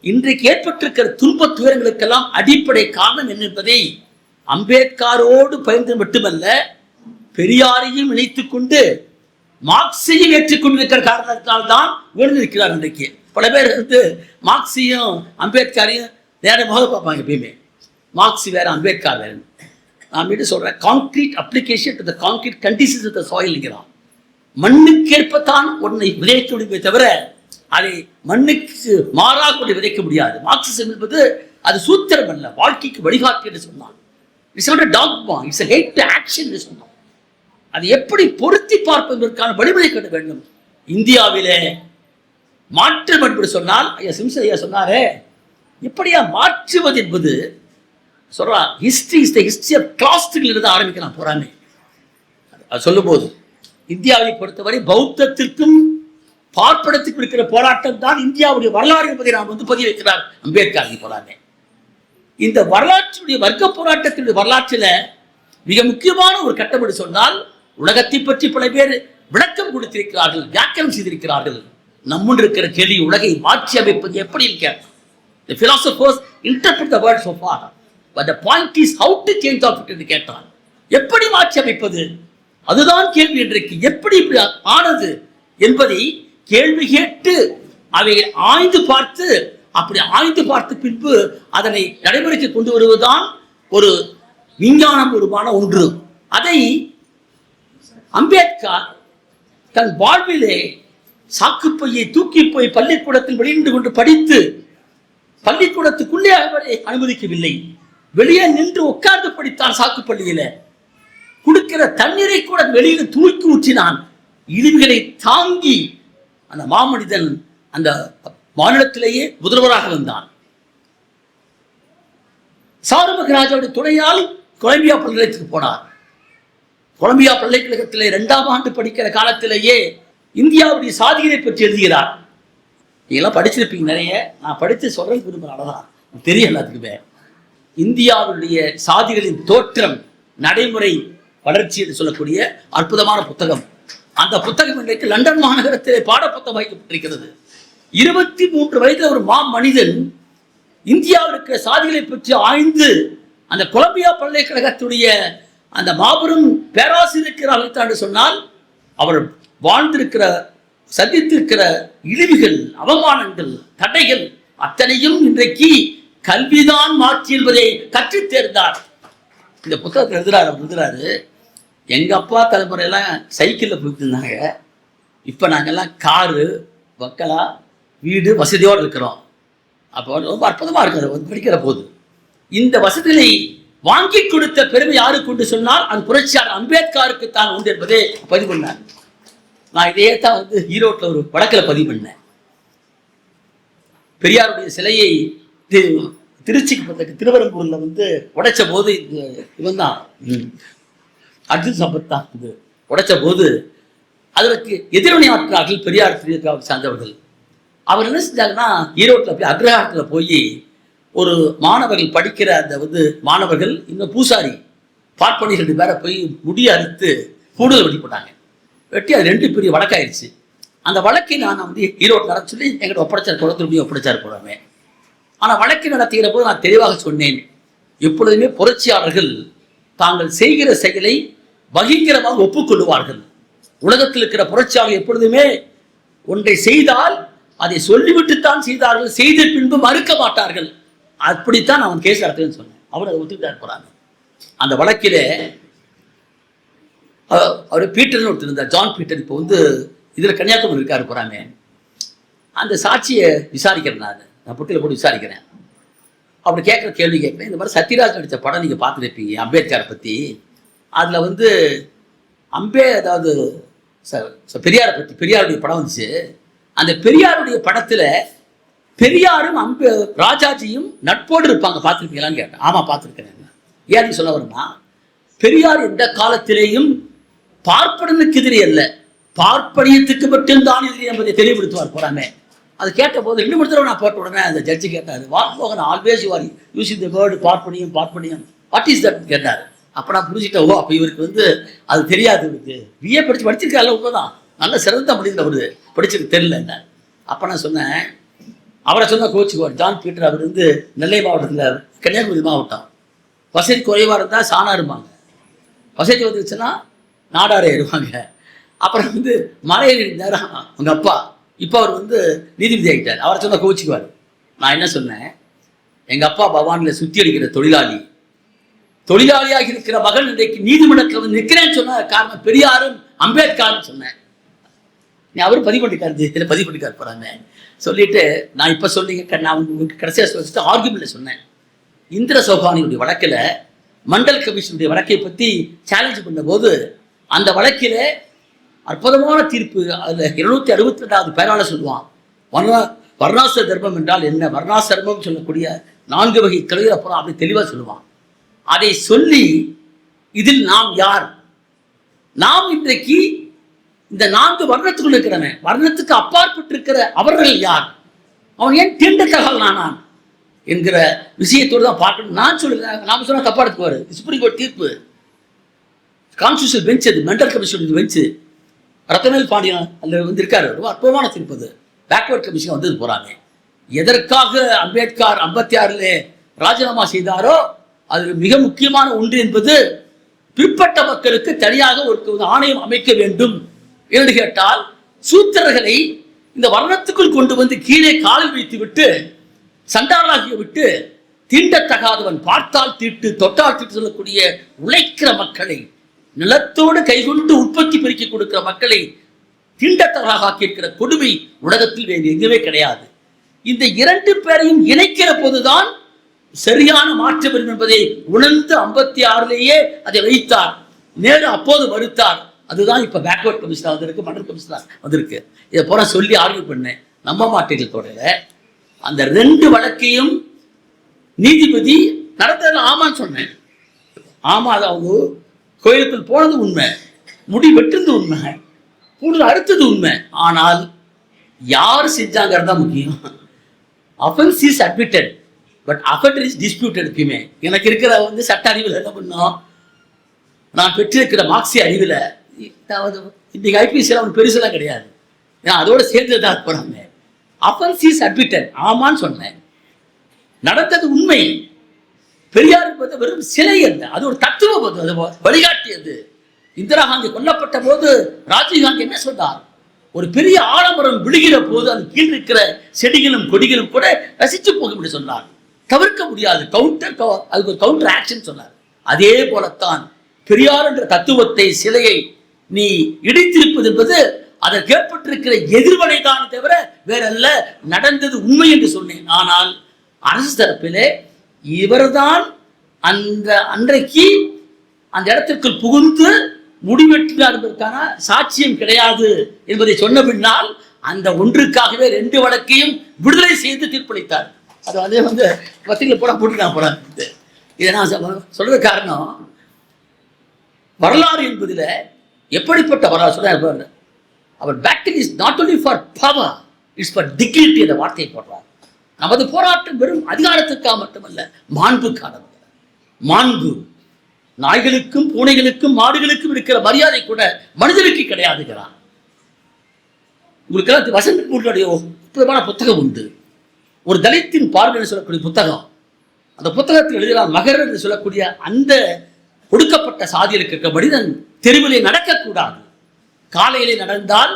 இன்றைக்கு ஏற்பட்டிருக்கிற துன்ப துயரங்களுக்கெல்லாம் அடிப்படை காரணம் என்ன என்பதை அம்பேத்கரோடு பயந்து மட்டுமல்ல, பெரியாரையும் இணைத்துக் கொண்டு மார்க்சையும் ஏற்றுக்கொண்டிருக்கிற காரணத்தால் தான் விழுந்திருக்கிறார். இன்றைக்கு பல பேர் மார்க்சையும் அம்பேத்கரையும் நேரமாக பார்ப்பாங்க. எப்பயுமே மார்க்ஸ் வேற, அம்பேத்கர் வேற. நான் மீண்டும் சொல்றேன், concrete application to the concrete conditions of the சாயில்ங்கிறான். மண்ணுக்கேற்பத்தான் உன்னை விதைக்க முடியுமே தவிர அதை மண்ணுக்கு மாறாக கொண்டு விதைக்க முடியாது. மார்க்சிசம் என்பது அது சூத்திரம் அல்ல, வாழ்க்கைக்கு வழிகாட்டு என்று சொன்னான். It's not a dogma, it's a guide to action என்று சொன்னான். அது எப்படி பொருத்தி பார்ப்பதற்கான வழிமுறை கட்ட வேண்டும். இந்தியாவிலே மாற்றம் என்று சொன்னால், ஐயா சிம்சன் ஐயா சொன்னாரே, எப்படியா மாற்றுவது என்பது சொல்றான். History is the history of காஸ்ட்கள் இருந்து ஆரம்பிக்கலாம் போறாமே. அது சொல்லும் போது இந்தியாவை பொறுத்தவரை பௌத்தத்திற்கும் பார்ப்பனத்துக்கு இருக்கிற போராட்டம் தான் இந்தியாவுடைய வரலாறு என்பதை நாம் பதிவு வைக்கிறார் அம்பேத்கர் போலாமே. இந்த வரலாற்றுடைய வர்க்க போராட்டத்தினுடைய வரலாற்றில் மிக முக்கியமான ஒரு கட்டம் என்று சொன்னால், உலகத்தை பற்றி பல பேர் விளக்கம் கொடுத்திருக்கிறார்கள், வியாக்கியம் செய்திருக்கிறார்கள். நம்முன் இருக்கிற கேள்வி, உலகை மாற்றி அமைப்பது எப்படி இருக்கிறது? The philosophers interpret the world so far, but the point is how to change of it என்று கேட்டான். எப்படி மாற்றி அமைப்பது, அதுதான் கேள்வி. இன்றைக்கு எப்படி இப்படி ஆனது என்பதை கேள்வி கேட்டு அவை ஆய்ந்து பார்த்து, அப்படி ஆய்ந்து பார்த்து பின்பு அதனை நடைமுறைக்கு கொண்டு வருவதுதான் ஒரு விஞ்ஞானம் உருவான ஒன்று. அதை அம்பேத்கர் தன் வாழ்விலே சாக்குப்பையை தூக்கி போய் பள்ளிக்கூடத்தில் வெளியிட்டு கொண்டு படித்து, பள்ளிக்கூடத்துக்குள்ளே அவரை அனுமதிக்கவில்லை, வெளியே நின்று உட்கார்ந்து படித்தான். சாக்குப்பள்ளியில குடிக்கிற தண்ணீரை கூட வெளியில் தூக்கி ஊற்றினான். இழிவுகளை தாங்கி அந்த மாமனிதன் அந்த மாநிலத்திலேயே முதல்வராக வந்தான். சாருமகராஜாவுடைய துணையால் கொலம்பியா பல்கலைக்கழகத்துக்கு போனார். கொலம்பியா பல்கலைக்கழகத்திலே 2ஆம் ஆண்டு படிக்கிற காலத்திலேயே இந்தியாவுடைய சாதிகளை பற்றி எழுதுகிறார். நீங்களாம் படிச்சிருப்பீங்க நிறைய, நான் படித்து சொல்றது விரும்புகிறதான் தெரியும் எல்லாத்துக்குமே. இந்தியாவுடைய சாதிகளின் தோற்றம், நடைமுறை, வளர்ச்சி என்று சொல்லக்கூடிய அற்புதமான புத்தகம். அந்த புத்தகம் இன்றைக்கு லண்டன் மாநகரத்திலே பாடப்புத்தகம் வைக்கப்பட்டிருக்கிறது. 23 வயதில் ஒரு மனிதன் இந்தியாவில் இருக்கிற சாதிகளை பற்றி ஆய்ந்து அந்த கொலம்பியா பல்கலைக்கழகத்துடைய அந்த மாபெரும் பேராசிரியர் என்று சொன்னால், அவர் வாழ்ந்திருக்கிற சந்தித்திருக்கிற இழிவுகள், அவமானங்கள், தடைகள் அத்தனையும் இன்றைக்கு கல்விதான் மாற்றி என்பதை கற்றுத் தேர்ந்தார். இந்த புத்தகத்தை எழுதுறாரு, எங்க அப்பா தலைமுறையெல்லாம் சைக்கிளில் போயிட்டு இருந்தாங்க, இப்போ நாங்கெல்லாம் காரு வக்கலா வீடு வசதியோடு இருக்கிறோம். அப்போ ரொம்ப அற்புதமாக இருக்கிற படிக்கிற போது இந்த வசதிகளை வாங்கி கொடுத்த பெருமை யாருக்கு உண்டு சொன்னால் அது புரட்சியாளர் அம்பேத்கருக்கு தான் உண்டு என்பதை பதிவு பண்ணார். நான் இதையே தான் ஈரோட்டில் ஒரு வழக்கில் பதிவு பண்ணேன். பெரியாருடைய சிலையை திருச்சிக்கு திருவரம்பூர்ல உடைச்ச போது இவன் தான் அர்ஜுன் சம்பத் தான் உடைச்ச போது அதற்கு எதிர்வினை ஆற்றார்கள் பெரியார் சார்ந்தவர்கள். அவர் என்ன செஞ்சாங்கன்னா, ஈரோட்டில் போய் அக்ரஹாரத்தில் போய் ஒரு மாணவர்கள் படிக்கிற அந்த மாணவர்கள் இன்னும் பூசாரி பார்ப்பனி 2 பேரை போய் முடிய அறுத்து கூடுதல் வெட்டி போட்டாங்க. வெட்டி அது 2 பெரிய வழக்காயிருச்சு. அந்த வழக்கை நான் ஈரோட்டில் நடத்த சொல்லி எங்கிட்ட ஒப்படைச்சார், குளத்திற்கு ஒப்படைச்சார் போடாமே. ஆனால் வழக்கை நடத்துகிற போது நான் தெளிவாக சொன்னேன், எப்பொழுதுமே புரட்சியாளர்கள் தாங்கள் செய்கிற செயலை பகிரங்கமாக ஒப்புக்கொள்வார்கள். உலகத்தில் இருக்கிற புரட்சியாளர்கள் எப்பொழுதுமே ஒன்றை செய்தால் அதை சொல்லிவிட்டுத்தான் செய்தார்கள், செய்த பின்பு மறுக்க மாட்டார்கள். அப்படித்தான் அவன் கேஸ் நடத்துன்னு சொன்னேன். அவர் அதை ஒத்துக்கிட்டார் போறாங்க. அந்த வழக்கிலே அவர் பீட்டர்னு ஒருத்தர் இருந்தார், ஜான் பீட்டர். இப்போ இதில் கன்னியாகுமரி இருக்காரு போறாங்க. அந்த சாட்சியை விசாரிக்கிறேன், நான் புட்டியில் போட்டு விசாரிக்கிறேன். அப்படி கேட்குற கேள்வி கேட்குறேன். இந்த மாதிரி சத்யராஜ் நடித்த படம் நீங்கள் பார்த்துருப்பீங்க அம்பேத்கரை பற்றி. அதில் அதாவது பெரியாரை பற்றி பெரியாருடைய படம் வந்துச்சு. அந்த பெரியாருடைய படத்தில் பெரியாரும் ராஜாஜியும் நட்போடு இருப்பாங்க, பார்த்துருப்பீங்களான்னு கேட்டேன். ஆமாம் பார்த்துருக்கேன். ஏன்னு சொல்ல வரும்னா, பெரியார் எந்த காலத்திலேயும் பார்ப்பனனுக்கு எதிரி அல்ல, பார்ப்பனியத்துக்கு மட்டும்தான் எதிரி என்பதை தெளிவுபடுத்துவார் போறாமே. அது கேட்ட போது 2 மணி நேரம் நான் போட்ட உடனே அந்த ஜட்ஜி கேட்டார், வாட்மோகன் always you are using the word பார்ப்பனியம் what is that கேட்டார். அப்போ நான் புரிஞ்சுட்டேன், ஓ அப்போ இவருக்கு அது தெரியாது, இவருக்கு பிஏ படிச்சிருக்காரு, உண்மைதான், நல்ல சிறந்த முடிந்த அவரு படிச்சிருக்கு தெரியல என்ன. அப்போ நான் சொன்னேன், அவரை சொன்ன கோச்சுக்குவார் ஜான் பீட்டர். அவர் நெல்லை மாவட்டத்தில் கன்னியாகுமரி மாவட்டம். வசதி குறைவாக இருந்தால் சாணா இருப்பாங்க, வசதி வந்துச்சுன்னா நாடாரே இருப்பாங்க. அப்புறம் மலையில் இருந்தார் அவங்க அப்பா. இப்போ அவர் நீதிபதி ஆகிட்டார். அவரை சொன்ன கோச்சுக்குவார். நான் என்ன சொன்னேன், எங்கள் அப்பா பவானில் சுற்றி அடிக்கிற தொழிலாளியாக இருக்கிற மகன் இன்றைக்கு நீதிமன்றத்தில் நிற்கிறேன்னு சொன்ன காரணம் பெரியாரும் அம்பேத்கர்னு சொன்னேன். அவரும் பதிவு பண்ணிக்காரு, பதிவு பண்ணிக்காரு போறாங்க. சொல்லிட்டு நான் இப்போ சொன்னீங்க, நான் உங்களுக்கு கடைசியாக சொல்லிட்டு ஆர்குமெண்ட்ல சொன்னேன். இந்திர சௌகானியுடைய வழக்கில் மண்டல் கமிஷனுடைய வழக்கை பற்றி சேலஞ்ச் பண்ண போது அந்த வழக்கில் அற்புதமான தீர்ப்பு. அதில் 262வது பேரால சொல்லுவான், வர்ணாச தர்மம் என்றால் என்ன, வர்ணாச தர்மம் சொல்லக்கூடிய 4 வகை கலைஞர் அப்புறம் அப்படி தெளிவாக சொல்லுவான். அதை சொல்லி இதில் நாம் யார், நாம் இன்றைக்கு இந்த 4 வர்ணத்துக்குள் இருக்கிறவன், வர்ணத்துக்கு அப்பாற்பட்டு இருக்கிற அவர்கள் யார், அவன் ஏன் தீண்டத்தகால் நான் என்கிற விஷயத்தோடு தான் பார்க்கணும். நான் சொல்லுறேன், நாம சொன்னா தப்பா எடுத்துக்குவாரு. சுப்ரீம் கோர்ட் தீர்ப்பு, கான்ஸ்டியூஷன் பெஞ்ச், அது மெண்டல் கமிஷன் பெஞ்சு, ரத்தனவேல் பாண்டியன் அதில் இருக்காரு. ரொம்ப அற்புதமான தீர்ப்பு அது. பேக்வர்ட் கமிஷன் போறாங்க. எதற்காக அம்பேத்கர் 56 ராஜினாமா செய்தாரோ அது மிக முக்கியமான ஒன்று என்பது, பிற்பட்ட மக்களுக்கு தனியாக ஒரு ஆணையம் அமைக்க வேண்டும் என்று கேட்டால், சூத்திரர்களை இந்த வர்ணத்துக்குள் கொண்டு கீழே காலில் வைத்து விட்டு சண்டாளாகிய விட்டு தீண்டத்தகாதவன் பார்த்தால் தீட்டு தொட்டால் தீட்டு சொல்லக்கூடிய உழைக்கிற மக்களை, நிலத்தோடு கைகொண்டு உற்பத்தி பெருக்கி கொடுக்கிற மக்களை தீண்டத்தகாக ஆக்கியிருக்கிற கொடுமை உலகத்தில் வேறு எங்குமே கிடையாது. இந்த 2 பேரையும் இணைக்கிற போதுதான் சரியான மாற்றம் வரும் என்பதை உணர்ந்து 56 அதை வைத்தார். நேரு அப்போது மறுத்தார். அதுதான் இப்ப பேக்வர்ட் கமிஷன் வந்திருக்கு, மண்டல் கமிஷன் வந்திருக்கு. இதை போற சொல்லி ஆர்கியூ பண்ணேன், நம்ப மாட்டீர்கள். தொடர அந்த 2 வழக்கையும் நீதிபதி நடத்தல ஆமான்னு சொன்னேன். ஆமா, அதாவது கோயிலுக்குள் போனது உண்மை, முடி வெட்டுறது உண்மை, கூடுதல் அறுத்தது உண்மை. ஆனால் யார் செஞ்சாங்கிறது தான் முக்கியம். Offence is admitted, but offender is disputed. எப்பயுமே எனக்கு இருக்கிற சட்ட அறிவில் என்ன பண்ணோம், நான் பெற்றிருக்கிற மார்க்சிய அறிவில் இன்னைக்கு ஐபிஎஸ்ல அவன் பெருசெல்லாம் கிடையாது, ஏன்னா அதோட சேர்ந்து தான் போறாங்க. அஃபென்ஸ் இஸ் அட்மிட்டட், ஆமான்னு சொன்னேன். நடந்தது உண்மை. பெரியார் வெறும் சிலை அல்ல, அது ஒரு தத்துவம், அது வழிகாட்டியது. இந்திரா காந்தி கொல்லப்பட்ட போது ராஜீவ்காந்தி என்ன சொன்னார், ஒரு பெரிய ஆலமரம் விழுகிற போது அது கீழ் இருக்கிற செடிகளும் கொடிகளும் கூட ரசித்து போகும் என்று சொன்னார். தவிர்க்க முடியாது. அதுக்கு ஒரு கவுண்டர் ஆக்ஷன் சொன்னார். அதே போலத்தான் பெரியார் என்ற தத்துவத்தை, சிலையை நீ இடித்திருப்பது என்பது அதற்கு ஏற்பட்டிருக்கிற எதிர்வனை தான் தவிர வேறல்ல. நடந்தது உண்மை என்று சொன்னேன். ஆனால் அரசு தரப்பிலே இவர்தான் அன்றைக்கு அந்த இடத்திற்குள் புகுந்து முடிவெற்றினார் என்பதற்கான சாட்சியம் கிடையாது என்பதை சொன்ன பின்னால் அந்த ஒன்றுக்காகவே 2 வழக்கையும் விடுதலை செய்து தீர்ப்பளித்தார். அது அதே பத்திரிகை போட்டுக்கலாம். இதை நான் சொல்றது காரணம், வரலாறு என்பதில் எப்படிப்பட்ட வரலாறு சொல்ற அவர் battle is not only for power, it's for dignity என்ற வார்த்தையை போடுறார். நமது போராட்டம் வெறும் அதிகாரத்துக்காக மட்டுமல்ல, மாண்புக்கானது. மாண்பு நாய்களுக்கும் பூனைகளுக்கும் மாடுகளுக்கும் இருக்கிற மரியாதை கூட மனிதனுக்கு கிடையாதுங்கிறான். உங்களுக்கு வசந்த் பூட்டுடைய அற்புதமான புத்தகம் உண்டு, ஒரு தலித்தின் பார்வை என்று சொல்லக்கூடிய புத்தகம். அந்த புத்தகத்தில் எழுதலாம், மகர் என்று சொல்லக்கூடிய அந்த ஒடுக்கப்பட்ட சாதியில் இருக்கிற மனிதன் தெருவிலே நடக்கக்கூடாது. காலையிலே நடந்தால்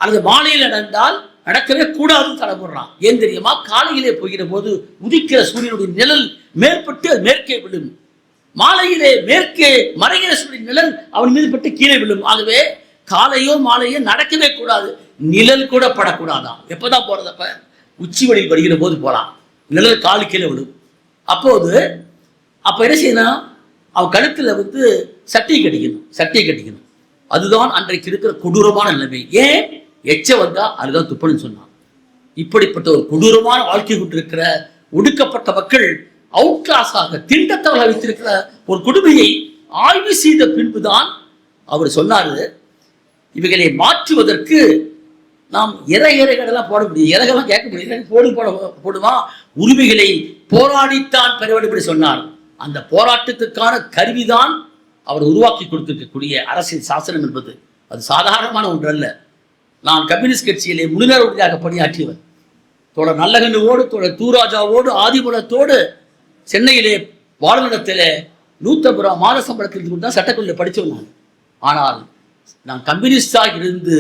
அல்லது மாலையில் நடந்தால் நடக்கவே கூடாதுன்னு தலைமுறான். ஏன் தெரியுமா? காலையிலே போகிற போது உதிக்கிற சூரியனுடைய நிழல் மேற்பட்டு அது மேற்கே விழும், மாலையிலே மேற்கே மறைகிற சூரியன் நிழல் அவன் மீது பட்டு கீழே விழும். ஆகவே காலையோ மாலையோ நடக்கவே கூடாது, நிழல் கூட படக்கூடாதான். எப்பதான் போறதப்ப உச்சி வழியில் வருகிற போது போறான், நிழல் காலு கீழே விழும். அப்ப என்ன செய்யணும்? அவன் கழுத்துல சட்டியை கட்டிக்கணும். அதுதான் அன்றைக்கு இருக்கிற கொடூரமான நிலைமை. ஏன் எச்ச வந்தா அதுதான் துப்பணும்னு சொன்னான். இப்படிப்பட்ட ஒரு கொடூரமான வாழ்க்கை கொண்டிருக்கிற ஒடுக்கப்பட்ட மக்கள் அவுட் கிளாஸாக திண்டத்தவர்கள் வைத்திருக்கிற ஒரு கொடுமையை ஆய்வு செய்த பின்புதான் அவர் சொன்னாரு, இவைகளை மாற்றுவதற்கு நாம் இறைகளெல்லாம் போட முடியும், இறகெல்லாம் கேட்க முடியும், போடுமா உரிமைகளை போராடித்தான் பெற வேண்டும் என்று சொன்னார். அந்த போராட்டத்துக்கான கருவிதான் அவர் உருவாக்கி கொடுத்திருக்கக்கூடிய அரசியல் சாசனம் என்பது. அது சாதாரணமான ஒன்று அல்ல. நான் கம்யூனிஸ்ட் கட்சியிலே முழுநேர உறுதியாக பணியாற்றியவர். தோழர் நல்லகண்ணுவோடு, தோழர் தூராஜாவோடு, ஆதிமூலத்தோடு சென்னையிலே பாடநடத்திலே 150 ரூபா மாத சம்பளத்தில் தான் சட்டக்கல்லூரில் படித்தவன் நான். ஆனால் நான் கம்யூனிஸ்டாக இருந்து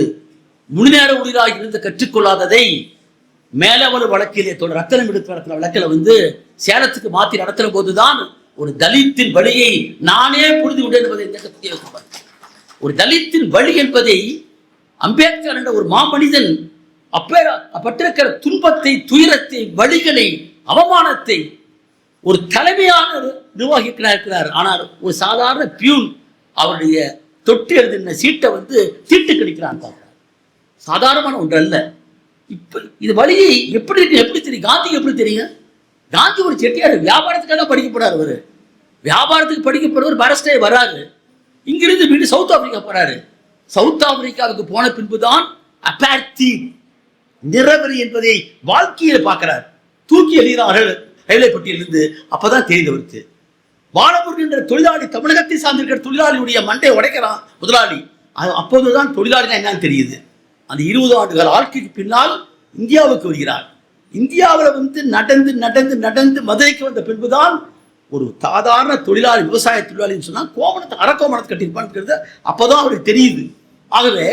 முழுநேர உறுதியாக இருந்து கற்றுக்கொள்ளாததை மேலவர வழக்கிலே தோழர் ரத்தனம் எடுத்து நடத்தின வழக்கில் சேலத்துக்கு மாற்றி நடத்துகிற போதுதான் ஒரு தலித்தின் வழியை நானே புரிந்து விட்டேன் என்பதை. ஒரு தலித்தின் வழி என்பதை அம்பேத்கர் என்ற ஒரு மாமனிதன் அப்பட்டிருக்கிற துன்பத்தை, துயரத்தை, வழிகளை, அவமானத்தை ஒரு தலைமையான நிர்வாகிக்கிறார் இருக்கிறார். ஆனால் ஒரு சாதாரண பியூன் அவருடைய தொட்டு எழுதின சீட்டை தீட்டு கிடைக்கிறான். சாதாரணமான ஒன்று அல்ல. இப்ப இது வழியை எப்படி தெரியும்? காந்தி எப்படி தெரியும்? காந்தி ஒரு செட்டியார், வியாபாரத்துக்காக படிக்கப்படுறாரு. அவரு வியாபாரத்துக்கு படிக்கப்படுறவர் பாரஸ்டே வராரு, இங்கிருந்து மீண்டும் சவுத் ஆப்பிரிக்கா போறாரு. சவுத் ஆப்பிரிக்காவுக்கு போன பின்புதான் அபார்த்தீட் நிறவரி என்பதை வாழ்க்கையில் பார்க்கிறார். தூக்கி எறிகிறார்கள் ரயில்வே பட்டியலிருந்து. அப்பதான் தெரிந்தவருக்கு வாழமுருகன் என்ற தொழிலாளி, தமிழகத்தை சார்ந்திருக்கிற தொழிலாளியுடைய மண்டை உடைக்கிறான் முதலாளி. அப்போதுதான் தொழிலாளினா என்னன்னு தெரியுது. அந்த 20 ஆண்டுகள் வாழ்க்கைக்கு பின்னால் இந்தியாவுக்கு வருகிறார். இந்தியாவில் நடந்து நடந்து நடந்து மதுரைக்கு வந்த பின்புதான் ஒரு சாதாரண தொழிலாளி, விவசாய தொழிலாளின்னு சொன்னா அரக்கோமணத்தை கட்டியிருப்பான்னு அப்போதான் அவருக்கு தெரியுது. ஆகவே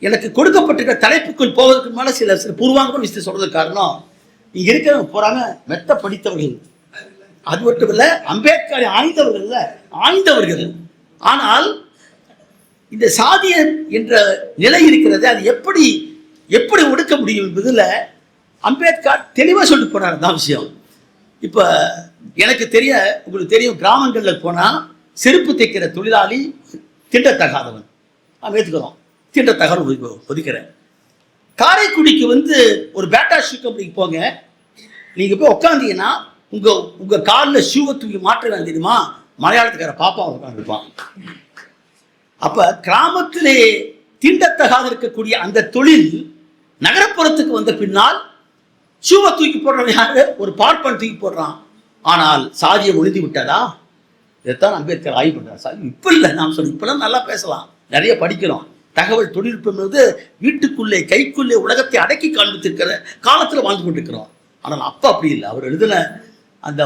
எனக்கு கொடுக்கப்பட்டிருக்கிற தலைப்புக்குள் போவதற்கு மேல சில பூர்வாங்க விஷயத்தை சொல்றதுக்கு காரணம், இங்க இருக்கிறவங்க போறாங்க மெத்த படித்தவர்கள், அது மட்டும் இல்ல அம்பேத்கரை ஆய்ந்தவர்கள். ஆனால் இந்த சாதிய என்ற நிலை இருக்கிறது, அது எப்படி ஒடுக்க முடியும் என்பதுல அம்பேத்கர் தெளிவா சொல்லிட்டு போனார். தான் விஷயம். இப்ப எனக்கு உங்களுக்கு தெரியும், கிராமங்கள்ல போனா செருப்பு தைக்கிற தொழிலாளி திண்டத்தகாதவன், ஏற்றுக்கிறோம், திண்டத்தகாதவன் ஒதுக்கிறேன். காரைக்குடிக்கு ஒரு பேட்டா ஷூ கம்பெனிக்கு போங்க, நீங்க போய் உட்காந்தீங்கன்னா உங்க காலில் ஷூவை தூக்கி மாற்ற தெரியுமா? மலையாளத்துக்கார பாப்பா உட்காந்துருப்பான். அப்ப கிராமத்திலே தீண்டத்தகாத இருக்கக்கூடிய அந்த தொழில் நகரப்புறத்துக்கு வந்த பின்னால் ஷூவை தூக்கி போடுறவன் யாரு? ஒரு பார்ப்பன் தூக்கி போடுறான். ஆனால் சாதியை ஒழிந்து விட்டதா? இதைத்தான் அம்பேத்கர் ஆய்வு பண்றார். சாதி இப்ப இல்லை, நாம் சொல்ல இப்பெல்லாம் நல்லா பேசலாம், நிறைய படிக்கிறோம். தகவல் தொழில்நுட்பம் வீட்டுக்குள்ளே கைக்குள்ளே உலகத்தை அடக்கி காண்பித்திருக்கிற காலத்துல வாழ்ந்து கொண்டிருக்கிறோம். ஆனால் அப்ப அப்படி இல்லை. அவர் எழுதின அந்த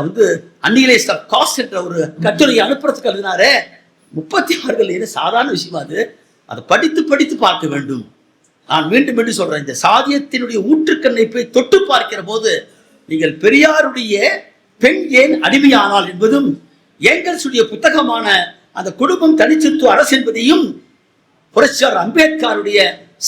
அன்னிகலேஷன் ஆஃப் காஸ்ட் என்ற ஒரு கட்டுரையை அனுப்புறதுக்கு எழுதினாரே, 36 சாதாரண விஷயமா அது. அதை படித்து படித்து பார்க்க வேண்டும். நான் மீண்டும் சொல்றேன், இந்த சாதியத்தினுடைய ஊற்றுக்கண்ணை போய் தொட்டு பார்க்கிற போது நீங்கள் பெரியாருடைய பெண் ஏன் அடிமையானால் என்பதும் ஏங்கல்ஸுடைய புத்தகமான அந்த குடும்பம் தனிச்சொத்து அரசு என்பதையும் புரட்சியாளர் அம்பேத்கருடைய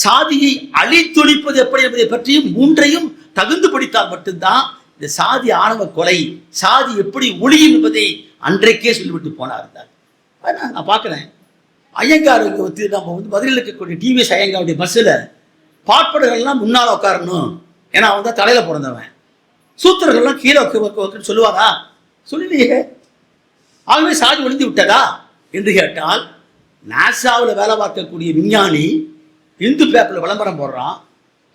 சாதியை அழித்தொழிப்பது எப்படி என்பதை பற்றியும் மூன்றையும் தகுந்து படித்தால் மட்டும்தான் இந்த சாதி ஆணவ கொலை, சாதி எப்படி ஒளியும் என்பதை அன்றைக்கே சொல்லிவிட்டு போனார். நான் பார்க்குறேன், ஐயங்கார் வந்து நம்ம வந்து மதுரையில் இருக்கக்கூடிய டிவிஎஸ் ஐயங்காருடைய பஸ்ஸில் பார்ப்பனர்கள்லாம் முன்னால் உட்காரணும், ஏன்னா அவன் தான் தலையில் பிறந்தவன், சூத்திரர்கள்லாம் கீழே வைக்கன்னு சொல்லுவாரா? சொல்லலையே. ஆகவே சாதி ஒழிந்து விட்டதா என்று கேட்டால், நாசாவில் வேலை பார்க்கக்கூடிய விஞ்ஞானி இந்து பேப்பரில் விளம்பரம் போடுறான்,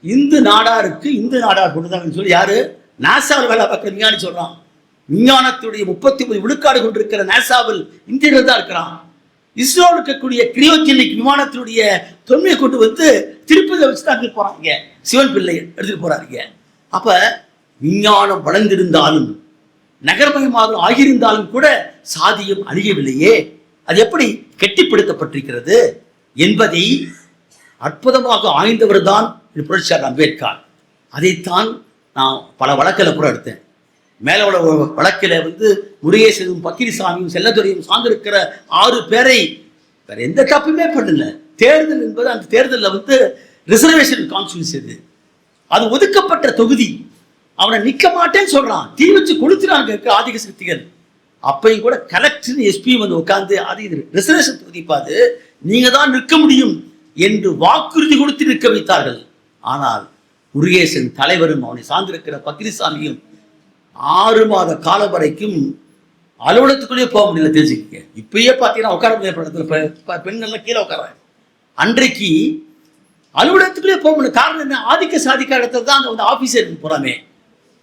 இந்து நாடாருக்கு இந்து நாடார் கொடுத்தாங்கன்னு சொல்லி யாரு? நாசாவில் வேலை பார்க்குற விஞ்ஞானி சொல்றான். விஞ்ஞானத்துடைய 39 விழுக்காடு கொண்டிருக்கிற நாசாவில் இந்தியர்கள் தான் இருக்கிறான். இஸ்ரோவில் இருக்கக்கூடிய கிரியோஜெனிக் விமானத்தினுடைய தொன்மையை கொண்டு வந்து திருப்பதி வச்சு தான் எடுத்துட்டு போறாங்க, சிவன் பிள்ளை எடுத்துட்டு போறாங்க. அப்ப விஞ்ஞானம் வளர்ந்திருந்தாலும் நகர்மயமாக ஆகியிருந்தாலும் கூட சாதியம் அழியவில்லையே, அது எப்படி கெட்டிப்படுத்தப்பட்டிருக்கிறது என்பதை அற்புதமாக ஆய்ந்தவர் தான் புரட்சியாளர் அம்பேத்கர். அதைத்தான் நான் பல வழக்கில் கூட எடுத்தேன். மேலோட வழக்கில் வந்து முருகேசனும் பக்கிரிசாமியும் செல்லதுரையும் சார்ந்திருக்கிற 6 பேரை வேற எந்த தப்புமே பண்ணல. தேர்தல் என்பது அந்த தேர்தலில் வந்து ரிசர்வேஷன் கான்ஸ்டியூன்சி, அது ஒதுக்கப்பட்ட தொகுதி. அவனை நிக்க மாட்டேன்னு சொல்றான், தீ வச்சு கொளுத்துறாங்க ஆதிக்க சக்திகள். அப்பையும் கூட கலெக்டர் எஸ்பி வந்து உட்கார்ந்து அது இது ரிசர்வேஷன் தொகுதிப்பாது, நீங்க தான் நிற்க முடியும் என்று வாக்குறுதி கொடுத்து நிற்க வைத்தார்கள். ஆனால் முருகேசன் தலைவரும் அவனை சார்ந்திருக்கிற பக்கிரிசாமியும் 6 மாத காலம் வரைக்கும் அலுவலகத்துக்குள்ளேயே போக முடியல. தெரிஞ்சுக்க, இப்பயே பார்த்தீங்கன்னா உட்கார முடியாத பெண்கள்லாம் கீழே உட்கார. அன்றைக்கு அலுவலகத்துக்குள்ளே போக முடியல. காரணம் என்ன? ஆதிக்க சாதிக்க இடத்துல தான் அங்கே வந்து ஆபீஸர் போறாமே.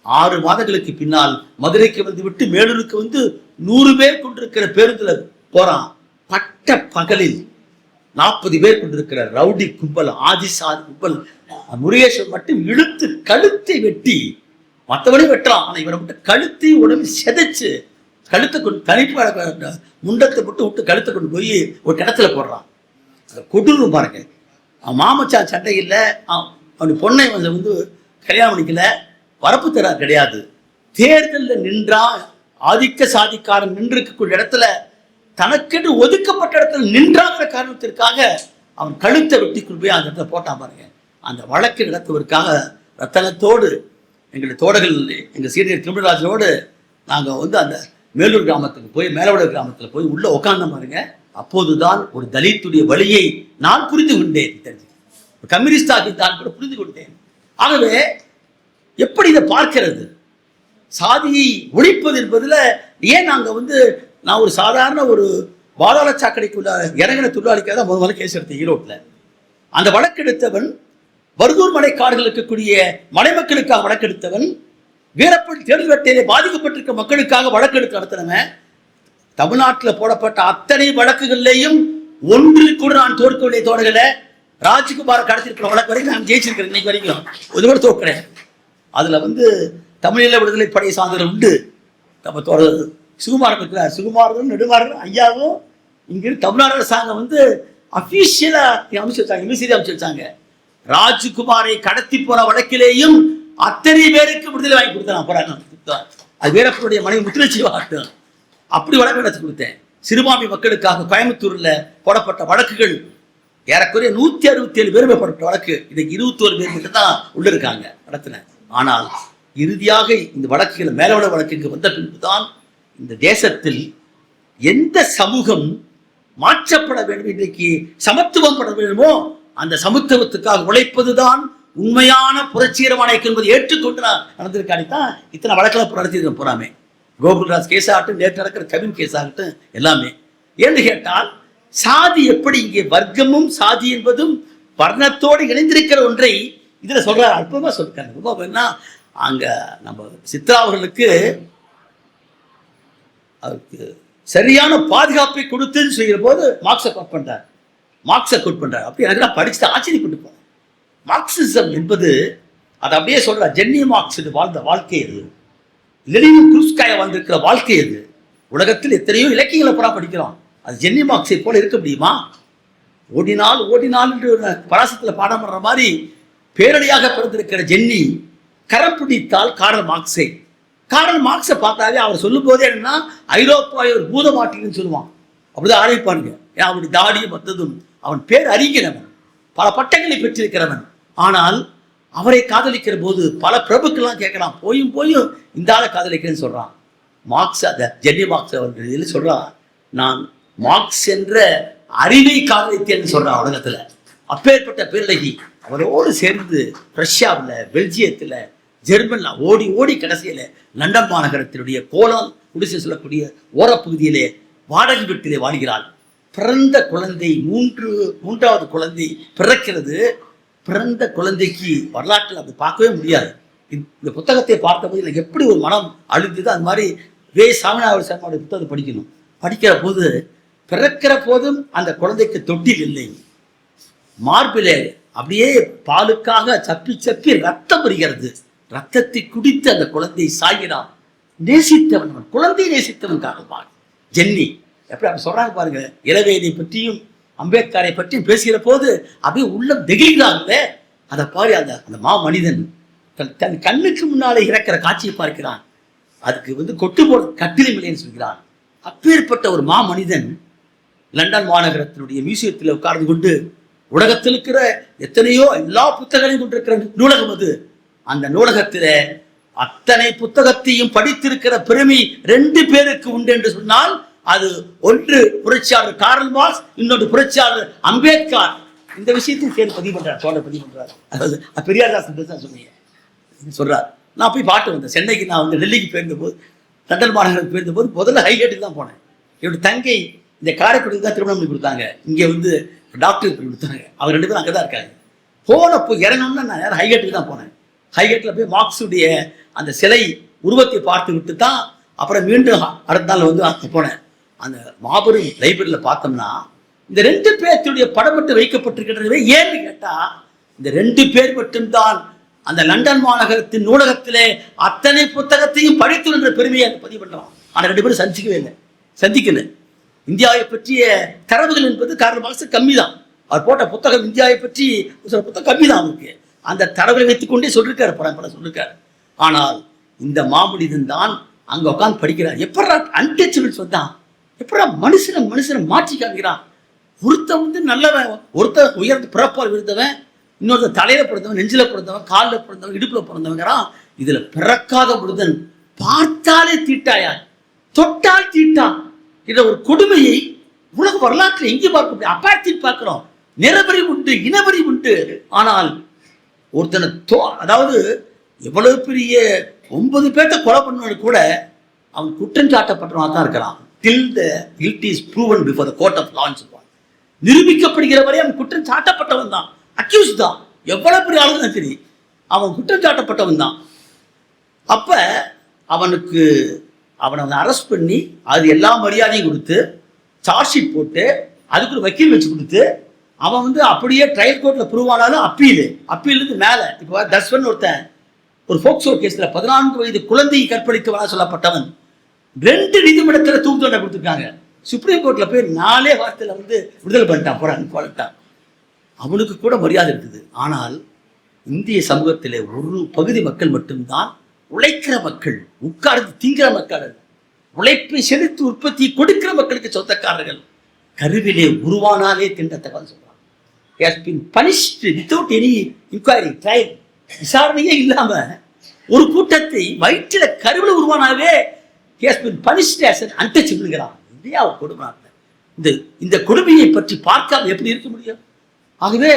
6 மாதங்களுக்கு பின்னால் மதுரைக்கு வந்து விட்டு மேலூருக்கு வந்து 100 பேர் கொண்டிருக்கிற பேருந்துல போறான். பட்ட பகலில் 40 பேர் கொண்டிருக்கிற ரவுடி கும்பல், ஆதிசாதி கும்பல் முருகேசன் மட்டும் இழுத்து கழுத்தை வெட்டி, மற்றவனை வெட்டுறான், ஆனா இவரை மட்டும் கழுத்தை உடம்பு செதைச்சு கழுத்தை கொண்டு தனிப்பு முண்டத்தை மட்டும் விட்டு கழுத்தை கொண்டு போய் ஒரு கிணத்துல போடுறான். கொடூரம் பாருங்க. அவன் மாமச்சா சண்டை இல்லை, அவனுடைய பொண்ணை வந்து கல்யாணம் பண்ணிக்கல, வரப்பு தர கிடையாது. தேர்தலில் நின்றா ஆதிக்க சாதிக்காரன் நின்றிருக்கக்கூடிய இடத்துல தனக்கென்று ஒதுக்கப்பட்ட இடத்துல நின்றாங்கிற காரணத்திற்காக அவன் கழுத்தை வெட்டி கொண்டு போய் அந்த இடத்துல போட்டான் பாருங்க. அந்த வழக்கு நடத்துவதற்காக ரத்தனத்தோடு எங்களுடைய தோழர்கள், எங்கள் சீனியர் திருமணராஜனோடு நாங்கள் வந்து அந்த மேலூர் கிராமத்துக்கு போய், மேலவட கிராமத்தில் போய் உள்ள உட்கார்ந்த பாருங்க. அப்போதுதான் ஒரு தலித்துடைய வழியை நான் புரிந்து கொண்டேன். கம்யூனிஸ்டாக தான் கூட புரிந்து கொண்டேன். ஆகவே எப்படி இதை பார்க்கிறது? சாதியை ஒழிப்பது என்பதில் ஏன் நாங்கள் வந்து, நான் ஒரு சாதாரண ஒரு பாதாள சாக்கடைக்குள்ள இறங்கின தொழிலாளிக்காக தான் முதல்ல கேஸ் எடுத்தேன் ஈரோட்டில். அந்த வழக்கெடுத்தவன் வருதூர் மலை காடுகள் இருக்கக்கூடிய மலை மக்களுக்காக வழக்கெடுத்தவன், வீரப்பன் தேர்தல் வேட்டையிலே பாதிக்கப்பட்டிருக்க மக்களுக்காக வழக்கெடுத்து நடத்தினவன். தமிழ்நாட்டில் போடப்பட்ட அத்தனை வழக்குகள்லையும் ஒன்றில் கூட நான் தோற்கவில்லை. தோழர்களே, ராஜ்குமார் கடத்திருக்கிற வழக்கு வரைக்கும் நான் ஜெயிச்சிருக்கிறேன். இன்னைக்கு வரைக்கும் ஒரு கூட தோற்கிறேன். அதுல வந்து தமிழீழ விடுதலை படை சார்ந்தவர் உண்டு. நம்ம தோழர் சுகுமாரன் இருக்கிறார், சுகுமாரன் நெடுமாறன் ஐயாவும் இங்கிருந்து தமிழ்நாடு அரசாங்கம் வந்து அபிஷியலா அமைச்சு வச்சாங்க, மிசிறி அமைச்சு வச்சாங்க. ராஜ்குமாரை கடத்தி போன வழக்கிலேயும் அத்தனை பேருக்கு விடுதலை வாங்கி கொடுத்தேன். போராட்டம் அது வீரப்பனுடைய மனைவி முத்துலட்சுமி அப்படி வழக்கு நடத்தி கொடுத்தேன். சிறுபான்மை மக்களுக்காக கோயம்புத்தூர்ல போடப்பட்ட வழக்குகள் ஏறக்குறைய 167 பேர் போடப்பட்ட வழக்கு. இன்னைக்கு 21 பேர் மட்டும் தான் உள்ள இருக்காங்க நடத்தின. ஆனால் இறுதியாக இந்த வழக்குகள் மேலோட வழக்குக்கு வந்த பின்புதான் இந்த தேசத்தில் எந்த சமூகம் மாற்றப்பட வேண்டும், இன்றைக்கு சமத்துவம் பட வேண்டுமோ அந்த சமத்துவத்துக்காக உழைப்பதுதான் உண்மையான புரட்சிகரமான என்பதை ஏற்றுக்கொண்டு நடந்திருக்காடித்தான் இத்தனை வழக்கில் நடத்தி போறாமே. கோகுல்ராஜ் கேஸ் ஆகட்டும், நேற்று நடக்கிற கவின் கேஸ் ஆகட்டும், எல்லாமே ஏன்னு கேட்டால் சாதி எப்படி இங்கே வர்க்கமும் சாதி என்பதும் வர்ணத்தோடு இணைந்திருக்கிற ஒன்றை இதுல சொல்றாரு. அற்புதமா சொல்றாங்க. அங்க நம்ம சித்ரா அவர்களுக்கு அவருக்கு சரியான பாதுகாப்பை கொடுத்துன்னு சொல்கிற போது மார்க்ஸை கோட் பண்றார். அப்படி எனக்கு நான் படிச்சுட்டு ஆச்சரியப்பட்டு போனேன். மார்க்சிசம் என்பது அதை அப்படியே சொல்ற, ஜென்னி மார்க்ஸ் வாழ்ந்த வாழ்க்கை அது, லெனின் குருஸ்காய வாழ்ந்திருக்கிற வாழ்க்கை அது. உலகத்தில் எத்தனையோ இலக்கியங்களை புறா படிக்கிறோம், அது ஜென்னி மார்க்ஸை போல இருக்க முடியுமா? ஓடினால் என்று பராசத்தில் பாடம் பண்ற மாதிரி பேரடியாக பிறந்திருக்கிற ஜென்னி கரம் பிடித்தால் கார்ல் மார்க்ஸை. கார்ல் மார்க்ஸை பார்த்தாலே அவர் சொல்லும் போதே என்னன்னா ஐரோப்பாவை ஒரு பூதமாட்டின்னு சொல்லுவான். அப்படிதான் ஆரம்பிப்பானுங்க. அவனுடைய தாடியும் மற்றதும். அவன் பேர் அறிகிறவன், பல பட்டங்களை பெற்றிருக்கிறவன். ஆனால் அவரை காதலிக்கிற போது பல பிரபுக்கெல்லாம் கேட்கலாம், போயும் போயும் இந்த ஆளை காதலிக்கிறேன்னு சொல்றான். மார்க்ஸ் அந்த ஜென்னி மார்க்ஸ் அவர்கள் சொல்றான், நான் மார்க்ஸ் என்ற அறிவை காதலித்தேன்னு சொல்றான் உலகத்துல. அப்பேற்பட்ட பேரழகி அவரோடு சேர்ந்து ரஷ்யாவில், பெல்ஜியத்தில், ஜெர்மன்ல ஓடி ஓடி கடைசியில லண்டன் மாநகரத்தினுடைய கோலான் குடிசை சொல்லக்கூடிய ஓரப்பகுதியிலே வாடகை வீட்டிலே வாழ்கிறாள். பிறந்த குழந்தை மூன்றாவது குழந்தை பிறக்கிறது. பிறந்த குழந்தைக்கு வரலாற்றில் அது பார்க்கவே முடியாது. இந்த புத்தகத்தை பார்த்தபோது எனக்கு எப்படி ஒரு மனம் அழுந்தது. அது மாதிரி சாமிநாதன் சாமியோட புத்தகத்தை படிக்கணும். படிக்கிற போது பிறக்கிற போதும் அந்த குழந்தைக்கு தொட்டில் இல்லை, மார்பிலே அப்படியே பாலுக்காக சப்பி சப்பி ரத்தம் வருகிறது. ரத்தத்தை குடித்து அந்த குழந்தை சாகிறான். நேசித்தவன், குழந்தையை நேசித்தவன் காரணமாக ஜென்னி. எப்படி அப்படி சொல்றாங்க பாருங்க. இளவேனை பற்றியும் அம்பேத்கரை பற்றியும் பேசுகிற போது அப்படியே உள்ளம் திகைகிறாங்களே. அதை பாரு, அந்த மா மனிதன் தன் கண்ணுக்கு முன்னாலே இறக்கிற காட்சியை பார்க்கிறான். அதுக்கு கொட்டு போட கட்டிலை இல்லைன்னு சொல்கிறான். அப்பேற்பட்ட ஒரு மா மனிதன் லண்டன் மாநகரத்தினுடைய மியூசியத்தில் உட்கார்ந்து கொண்டு உலகத்தில் இருக்கிற எத்தனையோ எல்லா புத்தகங்களையும் கொண்டிருக்கிற நூலகம் அது. அந்த நூலகத்தில் அத்தனை புத்தகத்தையும் படித்திருக்கிற பெருமை 2 பேருக்கு உண்டு என்று சொன்னால் அது ஒன்று புரட்சியாளர் கார்ல் மார்க்ஸ், இன்னொன்று புரட்சியாளர் அம்பேத்கர். இந்த விஷயத்தையும் சேர்ந்து பதிவு பண்றார், பதிவு பண்றார். அதாவது பெரியார்தாசன் சொன்னீங்க சொல்றார். நான் போய் பாட்டு வந்தேன். சென்னைக்கு நான் டெல்லிக்கு போயிருந்த போது, லண்டன் மாநகரத்துக்கு போயிருந்த போது முதல்ல ஹைகேட்டுக்கு தான் போனேன். என்னுடைய தங்கை இந்த காரைக்குடிக்கு தான் திருமணம் பண்ணி கொடுத்தாங்க. இங்கே டாக்டர் கொடுத்தாங்க. அவர் 2 பேரும் அங்கே தான் இருக்காங்க. போனப்போ இறங்கணும்னா நான் யாரும் ஹைகேட்டுக்கு தான் போனேன். ஹைகேட்டில் போய் மார்க்ஸுடைய அந்த சிலை உருவத்தை பார்த்து விட்டு தான் அப்புறம் மீண்டும் அடுத்த நாள் அங்கே போனேன். அந்த மாபெரும் லைப்ரரியில் பார்த்தோம்னா இந்த 2 பேர்த்துடைய படம் மட்டும் வைக்கப்பட்டிருக்கின்றனவே. ஏன்னு கேட்டால் இந்த 2 பேர் மட்டும்தான் அந்த லண்டன் மாநகரத்தின் நூலகத்திலே அத்தனை புத்தகத்தையும் படித்து என்ற பெருமையை பதிவு பண்றான். ஆனால் 2 பேரும் சந்திக்கல. இந்தியாவை பற்றிய தரவுகள் என்பது கார்ல் மார்க்ஸ் கம்மி தான். அவர் போட்ட புத்தகம் இந்தியாவை பற்றி சில புத்தகம் கம்மி தான். அவருக்கு அந்த தரவுகளை வைத்துக்கொண்டே சொல்லியிருக்காரு, படம் சொல்லியிருக்காரு. ஆனால் இந்த மாமனிதன் தான் அங்கே உட்காந்து படிக்கிறார். எப்படா அன்டச்சபிள்ஸ் வந்தான், எப்படா மனுஷனை மாற்றி காண்கிறான். ஒருத்தன் நல்லவன், ஒருத்தன் உயர்ந்து பிறப்பால் விழுந்தவன், இன்னொருத்தன் தலையில பிறந்தவன், நெஞ்சில பிறந்தவன், காலில் பிறந்தவன், இடுப்புல பிறந்தவங்கிறான். இதுல பிறக்காத பொழுதன் பார்த்தாலே தீட்டாயா, தொட்டால் தீட்டா. இத ஒரு கொடுமையை உலக வரலாற்றில் எங்கே பார்க்க முடியும்? அப்பாத்தில் பார்க்கிறோம். நிறவரி உண்டு, இனவரி உண்டு. ஆனால் ஒருத்தனை அதாவது எவ்வளவு பெரிய 9 பேர்த்த கொலை பண்ணவனு கூட அவன் குற்றம் சாட்டப்பட்டவனாக தான் இருக்கிறான். Till the guilt is proven before the court of law. நிரூபிக்கப்படுகிற வரை அவன் குற்றம் சாட்டப்பட்டவன் தான், அக்யூஸ் தான். எவ்வளவு பெரிய ஆளுதான் சரி, அவன் குற்றம் சாட்டப்பட்டவன் தான். அப்ப அவனை அரெஸ்ட் பண்ணி அது எல்லா மரியாதையும் கொடுத்து சார்ஜ் ஷீட் போட்டு அதுக்கு ஒரு வக்கீல் வச்சு கொடுத்து அவன் அப்படியே ட்ரையல் கோர்ட்ல ப்ரூவ் ஆனாலும் அப்பீலுக்கு மேல இப்போ தஸ்வன் ஒருத்தன் ஒரு போக்சோ கேஸ்ல 14 வயது குழந்தையை கற்பழித்தவனா சொல்லப்பட்டவன் 2 நீதிமன்றத்தில் தூக்கு தண்டனை கொடுத்துருக்காங்க. சுப்ரீம் கோர்ட்ல போய் 4 வாரத்தில் விடுதலை பண்ணிட்டான். அவனுக்கு கூட மரியாதை இருக்குது. ஆனால் இந்திய சமூகத்திலே ஒரு பகுதி மக்கள் மட்டும்தான் உழைக்கிற மக்கள், உட்கார்ந்து திங்கிற மக்கள், உழைப்பை செலுத்தி உற்பத்தி கொடுக்கிற மக்களுக்கு சொந்தக்காரர்கள். கருவிலே உருவானாலே திண்டத்தகவல் சொல்றாங்க. has been punished without any inquiry, trial. விசாரணையே இல்லாம ஒரு கூட்டத்தை வயிற்றில கருவில உருவானாவே has been punished as an untouchable. India கொடுமை. இந்த கொடுமையை பற்றி பார்க்காம எப்படி இருக்க முடியும்? ஆகவே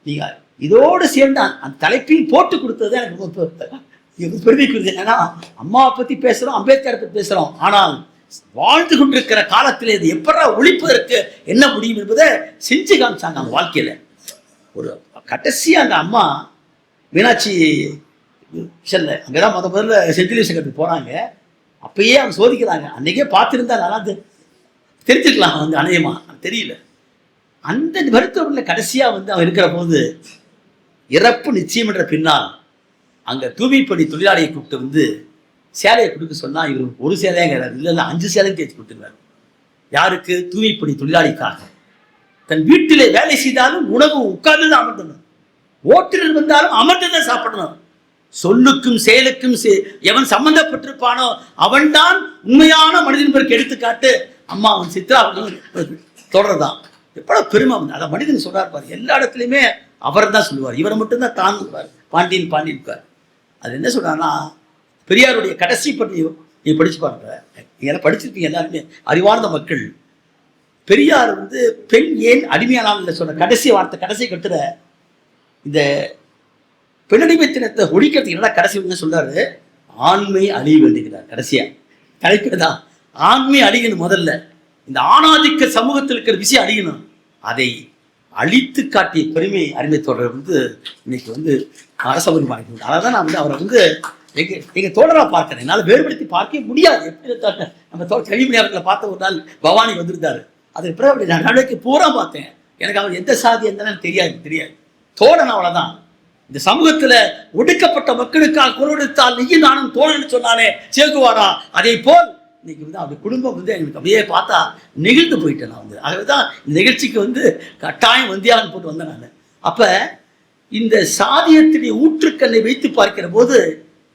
நீங்க இதோடு சேர்ந்து அந்த தலைப்பையும் போட்டு கொடுத்தது எனக்கு பெருமைக்குரியது. என்னன்னா அம்மாவை பத்தி பேசுறோம், அம்பேத்கரை பத்தி பேசுறோம். ஆனால் வாழ்ந்து கொண்டிருக்கிற காலத்தில் இது எப்படா ஒழிப்பதற்கு என்ன முடியும் என்பதை செஞ்சு காமிச்சாங்க அவங்க வாழ்க்கையில. ஒரு கடைசியா அந்த அம்மா மீனாட்சி மிஷன்ல அங்கதான் முதல்ல செஞ்சுரி சங்கத்துக்கு போறாங்க. அப்பயே அவங்க சோதிக்கிறாங்க. அன்னைக்கே பார்த்துருந்தா நல்லா தெரிஞ்சுக்கலாம் அநேகமா தெரியல. அந்த மருத்துவமனையில் கடைசியா அவன் இருக்கிற போது இறப்பு நிச்சயம் என்ற பின்னால் அங்க தூய்மைப்பணி தொழிலாளியை கூப்பிட்டு சேலையை கொடுக்க சொன்னா இவர் ஒரு சேலையா கிடையாது, இல்லை 5 சேலையும் தேய்ச்சி கொடுத்துருவாரு. யாருக்கு? தூய்மைப்பணி தொழிலாளிக்காக. தன் வீட்டிலே வேலை செய்தாலும் உணவு உட்கார்ந்து தான் அமர்ந்தணும், ஓட்டுநர் வந்தாலும் அமர்ந்து தான் சாப்பிடணும். சொல்லுக்கும் செயலுக்கும் எவன் சம்பந்தப்பட்டிருப்பானோ அவன்தான் உண்மையான மனிதன் பிறகு எடுத்துக்காட்டு. அம்மா அவன் சித்ரா தொடர்தான் எவ்வளவு பெருமை வந்து அதை மனிதன் சொல்றாரு பாரு. எல்லா இடத்துலையுமே அவர் தான் சொல்லுவார், இவரை மட்டும்தான் தான் சொல்லுவார். பாண்டியன் இருப்பார். அது என்ன சொல்றாருன்னா, பெரியாருடைய கடைசி பற்றி நீ படிச்சு பாருங்க, நீங்க படிச்சிருப்பீங்க எல்லாருமே அறிவார்ந்த மக்கள். பெரியார் வந்து பெண் ஏன் அடிமையானாலும் சொன்ன கடைசி வார்த்தை, கடைசி கட்டுற இந்த பெண்ணடிமைத்தனத்தை ஒழிக்கிறதுக்கு என்ன கடைசி வந்து சொல்றாரு, ஆண்மை அழிய வேண்டுகிறார். கடைசியா கலைக்கிறதா ஆண்மை அழியணும். முதல்ல இந்த ஆணாதிக்க சமூகத்தில் இருக்கிற விஷயம் அழியணும். அதை அழித்து காட்டிய பெருமை அருமை தோழர் வந்து இன்னைக்கு வந்து அரசபுரி வாங்கிக்கணும். அதான் நான் வந்து அவரை வந்து எங்க தோழராக பார்க்கிறேன். என்னால் வேறுபடுத்தி பார்க்கவே முடியாது. எப்படி நம்ம கல்விமணியாளர்களை பார்த்த ஒரு நாள் பவானி வந்திருந்தாரு. அதுக்கு பிறகு அப்படி நான் நடவடிக்கை பூரா பார்த்தேன். எனக்கு அவர் எந்த சாதி எந்த தெரியாது. தோழன் அவ்வளவுதான். இந்த சமூகத்துல ஒடுக்கப்பட்ட மக்களுக்காக குரல் எடுத்தால் நீயும் நானும் தோழன்னு சொன்னாலே சேகுவாரா, அதே போல் இன்னைக்கு வந்து அப்படி குடும்பம் வந்து எனக்கு அப்படியே பார்த்தா நெகிழ்ந்து போயிட்டேன். நான் வந்து ஆகவேதான் இந்த நிகழ்ச்சிக்கு வந்து கட்டாயம் வந்தியான்னு போட்டு வந்தேன் நான். அப்ப இந்த சாதியத்தினுடைய ஊற்றுக்கண்ணை வைத்து பார்க்கிற போது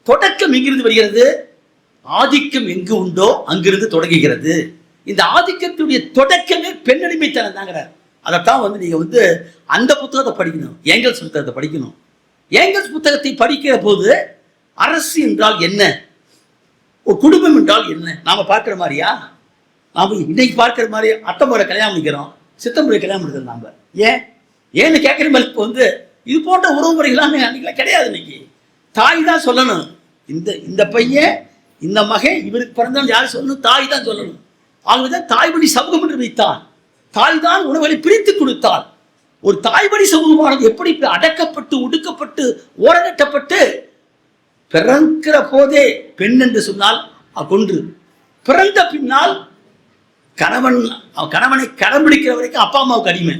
தொடக்கம் எங்கிருந்து வருகிறது? ஆதிக்கம் எங்கு உண்டோ அங்கிருந்து தொடங்குகிறது. இந்த ஆதிக்கத்துடைய தொடக்கமே பெண்ணடிமைத்தனம் தாங்கிறார். அதைத்தான் வந்து நீங்க வந்து அந்த புத்தகத்தை படிக்கணும், ஏங்கல்ஸ் புத்தகத்தை படிக்கணும். ஏங்கல்ஸ் புத்தகத்தை படிக்கிற போது அரசு என்றால் என்ன, ஒரு குடும்பம் என்றால் என்ன நாம பார்க்கிற மாதிரியா? நாம இன்னைக்கு பார்க்கிற மாதிரி அத்தமுறை கல்யாணம் பண்ணிக்கிறோம், சித்தமுறை கல்யாணம் பண்ணிக்கிறோம். நாம ஏன்னு கேட்கிற மாதிரி இப்போ வந்து இது போன்ற உறவு முறைகளாமே அன்னைக்கு கிடையாது. இன்னைக்கு தாய் தான் சொல்லணும். இந்த பையன் இந்த மகன் இவருக்கு பிறந்தவன் யாரும் சொல்லணும்? தாய் தான் சொல்லணும். ஆகவேதான் தாய் வழி சமூகம் என்று வைத்தான். தாய் தான் உணவுகளை பிரித்து கொடுத்தாள். ஒரு தாய் வழி சமூகமானது எப்படி அடக்கப்பட்டு ஒடுக்கப்பட்டு ஓரங்கட்டப்பட்டு பிறக்கிற போதே பெண் என்று சொன்னால் கொன்று, பிறந்த பின்னால் கணவனை கடைபிடிக்கிற வரைக்கும் அப்பா அம்மாவுக்கு அடிமை,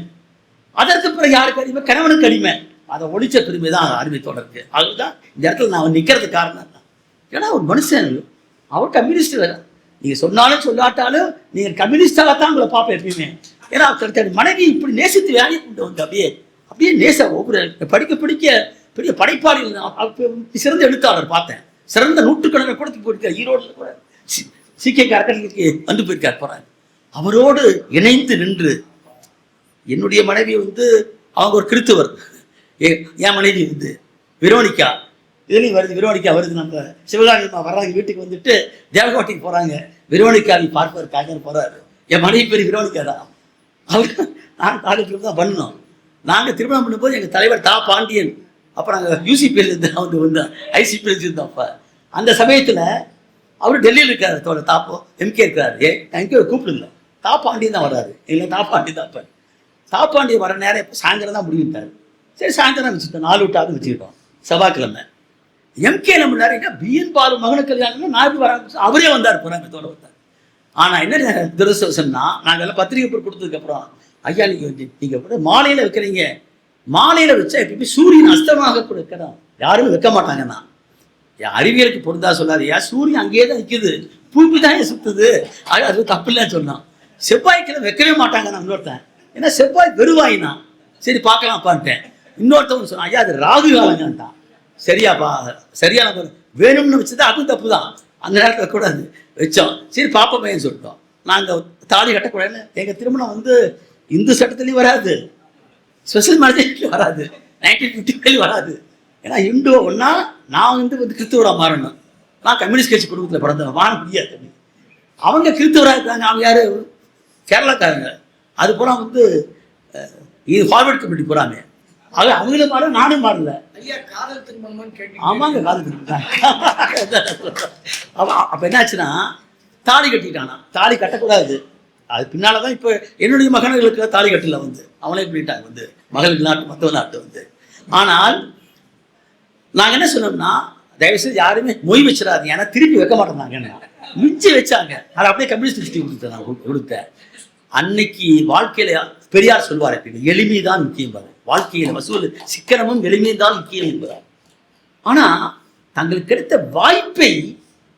அதற்கு பிறகு யாருக்கு அடிமை? கணவனுக்கு அடிமை. அதை ஒழிச்ச பெருமை தான் அருமை தொடருக்கு. அதுதான் இந்த இடத்துல நான் நிற்கிறதுக்கு காரணம் தான். ஏன்னா ஒரு மனுஷன் அவர் கம்யூனிஸ்ட் வேற, நீங்க சொன்னாலும் சொல்லாட்டாலும் நீங்க கம்யூனிஸ்டாகத்தான் உங்களை பார்ப்பேன் எப்பயுமே. ஏன்னா மனைவி இப்படி நேசித்து வேலையை கொண்டு வந்து அப்படியே நேச ஒவ்வொரு படிக்க பெரிய படைப்பாளிகள், சிறந்த எழுத்தாளர் பார்த்தேன். சிறந்த நூற்றுக்கணக்கில் கூட போயிருக்கார். ஈரோடு கூட சீக்கிய அறக்கட்டளைக்கு வந்து போயிருக்கார் போறாரு. அவரோடு இணைந்து நின்று என்னுடைய மனைவி வந்து அவங்க ஒரு கிறித்துவர், என் மனைவி வந்து வெரோனிகா, இதுலையும் வருது வெரோனிகா வருது. நம்ம சிவகாமியம்மா வர்றாங்க வீட்டுக்கு வந்துட்டு தேவகோட்டைக்கு போறாங்க. வெரோனிகாவை பார்ப்பதற்காக போறாரு. என் மனைவி பேர் வெரோனிகா தான். அவர் நாங்கள் காலேஜில் தான் பண்ணோம். நாங்கள் திருமணம் பண்ணும்போது எங்கள் தலைவர் தா பாண்டியன், அப்போ நாங்கள் யூசிபியில் இருந்து வந்து வந்தோம், ஐசிபியில் இருந்தோம். அப்போ அந்த சமயத்தில் அவர் டெல்லியில் இருக்காரு, தோட தாப்போ எம்கே இருக்கிறாரு. எம்கே கூப்பிடல, தா பாண்டியன் தான் வர்றாரு. இல்லை தா பாண்டி தான். அப்போ தா பாண்டியன் வர நேரம் இப்போ சாயந்தரம் தான் முடிவிட்டார். சரி சாயந்தரம் வச்சுட்டோம், 4 விட்டாவது வச்சுக்கிட்டோம். செவ்வாய்க்கிழமை எம்கே நம்ம நிறைய பிஎன் பாலு மகனுக்கு கல்யாணம் நான் வராங்க, அவரே வந்தார் போகிறாங்க தோட வந்தார். ஆனால் என்ன துரசம்னா, நாங்கள் எல்லாம் பத்திரிகை பொருள் கொடுத்ததுக்கப்புறம், ஐயா நீங்கள் மாலையில் வைக்கிறீங்க, மாலையில் வச்சா எப்பயுமே சூரியன் அஸ்தமாக கூட வைக்கிறோம், யாருமே வைக்க மாட்டாங்கன்னா அறிவியலுக்கு பொருந்தா சொல்லாது. ஏன் சூரியன் அங்கேயே தான் நிற்குது, பூமி தான் சுத்துது, அது தப்பு இல்லைன்னு சொன்னான். செவ்வாய்க்கிழமை வைக்கவே மாட்டாங்க. நான் இன்னொருத்தன், ஏன்னா செவ்வாய் வெறுவாயினா, சரி பார்க்கலாம்ப்பான்ட்டேன். இன்னொருத்தவங்க சொன்னான், ஐயா அது ராகு காலங்கன்ட்டான். சரியாப்பா, சரியான வேணும்னு வச்சுதான் அதுவும் தப்பு தான், அந்த நேரத்தில் கூடாது வச்சோம். சரி பாப்பமைன்னு சொல்லிட்டோம். நாங்கள் தாலி கட்டக்கூடாதுன்னு. எங்கள் திருமணம் வந்து இந்து சட்டத்துலேயும் வராது, ஸ்பெஷல் மேரேஜ்லையும் வராது, 1955 வராது. ஏன்னா இந்து ஒன்றா நான் வந்து கிறிஸ்துவராக மாறணும். நான் கம்யூனிஸ்ட் கட்சி குடும்பத்தில் பிறந்தேன், வாழ முடியாது. அவங்க கிறிஸ்துவராக இருக்காங்க, அவங்க யார் கேரளாக்காரங்க. அது பூரா வந்து இது ஃபார்வர்ட் கமிட்டி போகிறாங்க. அது அவங்களும் மாற, நானும் மாறல. ஆமாங்க, காதல் திருமணம். அப்போ என்னாச்சுன்னா தாலி கட்டிட்டானா, தாலி கட்டக்கூடாது. அது பின்னால தான் இப்போ என்னுடைய மகன்களுக்கு தாலி கட்டல வந்து அவனே பண்ணிட்டாங்க வந்து மகளுக்கு நாட்டு மற்ற நாட்டு வந்து. ஆனால் நாங்கள் என்ன சொன்னோம்னா, தயவுசெய்து யாருமே மொய் வச்சிடாது, ஏன்னா திருப்பி வைக்க மாட்டோம்னாங்க, மிஞ்சி வச்சாங்க. அதை அப்படியே கம்யூனிஸ்ட் திருஷ்டி கொடுத்தேன். நான் கொடுத்தேன். அன்னைக்கு வாழ்க்கையில பெரியார் சொல்வார், எளிமை தான் முக்கியம் பாரு, வாழ்க்கையில் வசூல் சிக்கனமும் எளிமையும் தான் முக்கியம் என்பதார். ஆனால் தங்களுக்கு கிடைத்த வாய்ப்பை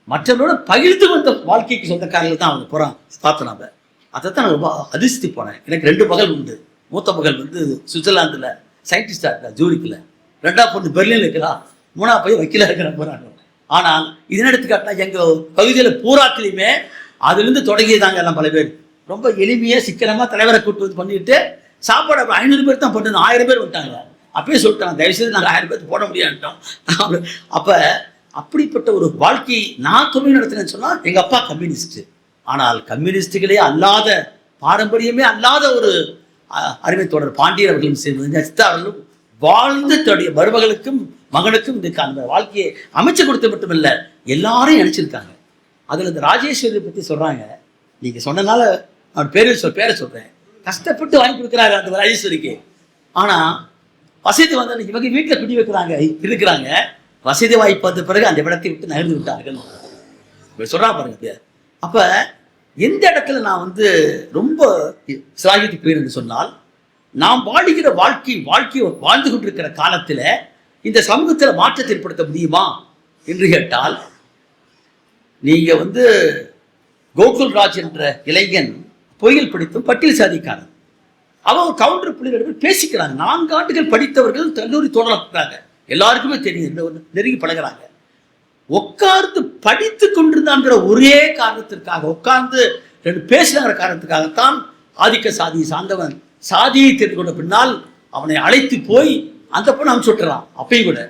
மற்றவர்களோட பகிர்ந்து வந்த வாழ்க்கைக்கு சொந்தக்காரர்கள் தான் அவங்க போகிறான் பார்த்தோம். நம்ம அதைத்தான் நான் ரொம்ப அதிர்ஷ்டி போனேன். எனக்கு 2 மகள் உண்டு. மூத்த மகள் வந்து சுவிட்சர்லாந்தில் சயின்டிஸ்டாக இருக்கா, ஜூரிக்கில். 2ஆவது பொண்ணு பெர்லினில் இருக்கிறா. 3ஆவது பையன் வக்கீலா இருக்கிற போறாங்க. ஆனால் இதன் எடுத்துக்காட்டினா எங்க பகுதியில் பூராத்திலையுமே அதுலேருந்து தொடங்கியதாங்க எல்லாம் பல பேர் ரொம்ப எளிமையா சிக்கனமா தலைவரை கூட்டு வந்து பண்ணிட்டு சாப்பாடு 500 பேர் தான் போட்டு 1000 பேர் விட்டாங்க. அப்பயே சொல்லிட்டாங்க, தயவுசெய்து நாங்கள் 1000 பேர் போட முடியாதுட்டோம். அப்ப அப்படிப்பட்ட ஒரு வாழ்க்கை நான் தொழில் நடத்தினேன்னு சொன்னா எங்க அப்பா கம்யூனிஸ்ட். ஆனால் கம்யூனிஸ்டுகளே அல்லாத, பாரம்பரியமே அல்லாத ஒரு அருமை தொடர் பாண்டியர் அவர்களும் சேர்ந்து அவர்களும் வாழ்ந்து தன்னுடைய மருமகளுக்கும் மகனுக்கும் இதுக்கு அந்த வாழ்க்கையை அமைச்சு கொடுத்த மட்டுமில்ல எல்லாரையும் நினைச்சிருக்காங்க. அதுல இந்த ராஜேஸ்வரி பத்தி சொல்றாங்க. நீங்க சொன்னனால அவன் பேரை சொல்றேன். கஷ்டப்பட்டு வாங்கி கொடுக்குறாரு அந்த ராஜேஸ்வரிக்கு. ஆனா வசதி வந்து இவங்க வீட்டுல குடி வைக்கிறாங்க இருக்கிறாங்க. வசதி வாய்ப்பு வந்த பிறகு அந்த இடத்தை விட்டு நகர்ந்து விட்டார்கள் சொல்றா பாருங்க. அப்ப எந்த இடத்துல நான் வந்து ரொம்ப சிலாகித்து போயிருந்து சொன்னால், நாம் வாழ்கிற வாழ்க்கையை வாழ்ந்து கொண்டிருக்கிற காலத்துல இந்த சமூகத்தில் மாற்றத்தை ஏற்படுத்த முடியுமா என்று கேட்டால், நீங்க வந்து கோகுல்ராஜ் என்ற இளைஞன் பொய்கள் படித்தும் பட்டியல் சாதிக்காரன். அவங்க கவுண்டர் பிள்ளைகள் பேசிக்கிறாங்க. 4 ஆண்டுகள் படித்தவர்கள் கல்லூரி தோழராங்க. எல்லாருக்குமே தெரியும், நெருங்கி பழகிறாங்க. உட்கார்ந்து படித்து கொண்டிருந்தான்ற ஒரே காரணத்திற்காக, உட்கார்ந்து 2 பேசுகிற காரணத்துக்காகத்தான் ஆதிக்க சாதியை சார்ந்தவன் சாதியை தெரிந்து கொண்ட பின்னால் அவனை அழைத்து போய் அந்த பொண்ணு அவன் சுட்டுறான். அப்பயும் கூட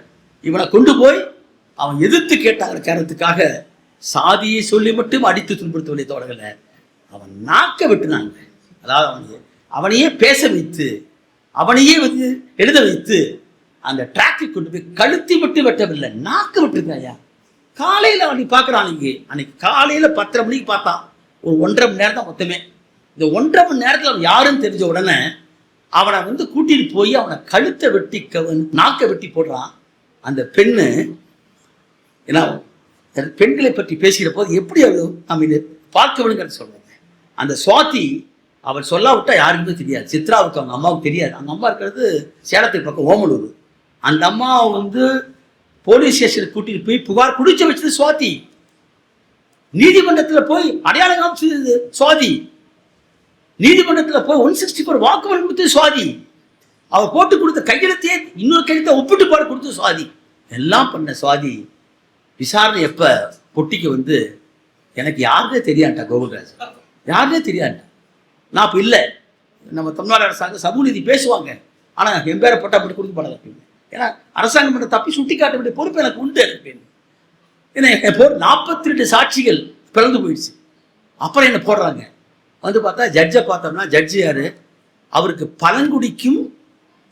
இவனை கொண்டு போய் அவன் எதிர்த்து கேட்டாங்கிற காரணத்துக்காக சாதியை சொல்லி மட்டும் அடித்து துன்புறுத்தவில்லை தோழர்கள, அவன் நாக்க வெட்டினாங்க. அதாவது அவனையே பேச வைத்து, அவனையே வந்து எழுத வைத்து அந்த டிராக்கை கொண்டு போய் கழுத்தி மட்டும் வெட்டவில்லை, நாக்க விட்டுருக்காயா. காலையில் அவனை பார்க்குறான். அன்னைக்கு காலையில் 10:30 மணிக்கு பார்த்தான். ஒரு 1.5 மணி நேரம் தான் மொத்தமே. இந்த 1.5 மணி நேரத்தில் அவன் யாருன்னு தெரிஞ்ச உடனே அவனை வந்து கூட்டிட்டு போய் அவனை கழுத்தை வெட்டி நாக்க வெட்டி போடுறான். அந்த பெண்ணு, ஏன்னா பெண்களை பற்றி பேசுகிற போது எப்படி நம்ம பார்க்க வேணுங்கிறது சொல்றாங்க. அந்த சுவாதி அவள் சொல்லாவிட்டா யாருக்குமே தெரியாது. சித்ராவுக்கு அவங்க அம்மாவுக்கு தெரியாது. அவங்க அம்மா இருக்கிறது சேலத்துக்கு பக்கம் ஓமலூர். அந்த அம்மாவை வந்து போலீஸ் ஸ்டேஷனுக்கு கூட்டிட்டு போய் புகார் குடிச்சு வச்சது சுவாதி. நீதிமன்றத்தில் போய் அடையாளம் காமிச்சது சுவாதி. நீதிமன்றத்தில் போய் 164 வாக்குமூலம் கொடுத்தது சுவாதி. அவர் போட்டு கொடுத்த கையெழுத்தையே இன்னொரு கையெழுத்தை ஒப்பிட்டு பாடு கொடுத்தது சுவாதி. எல்லாம் பண்ண சுவாதி விசாரணை எப்ப பொட்டிக்கு வந்து எனக்கு யாருனே தெரியாண்டா, கோகுல்ராஜ் யாருனே தெரியாண்டா. நான் இப்போ இல்லை, நம்ம தமிழ்நாடு அரசாங்கம் சமூக நீதி பேசுவாங்க, ஆனால் என் பேரை போட்டா அப்படி கொடுக்க படாது அப்படின்னு. ஏன்னா அரசாங்கம் பண்ண தப்பி சுட்டி காட்ட வேண்டிய பொறுப்பு எனக்கு உண்டு அப்படின்னு. ஏன்னா 42 சாட்சிகள் பிறந்து போயிடுச்சு. அப்புறம் என்ன போடுறாங்க வந்து பார்த்தா, ஜட்ஜை பார்த்தோம்னா ஜட்ஜி யாரு, அவருக்கு பழங்குடிக்கும்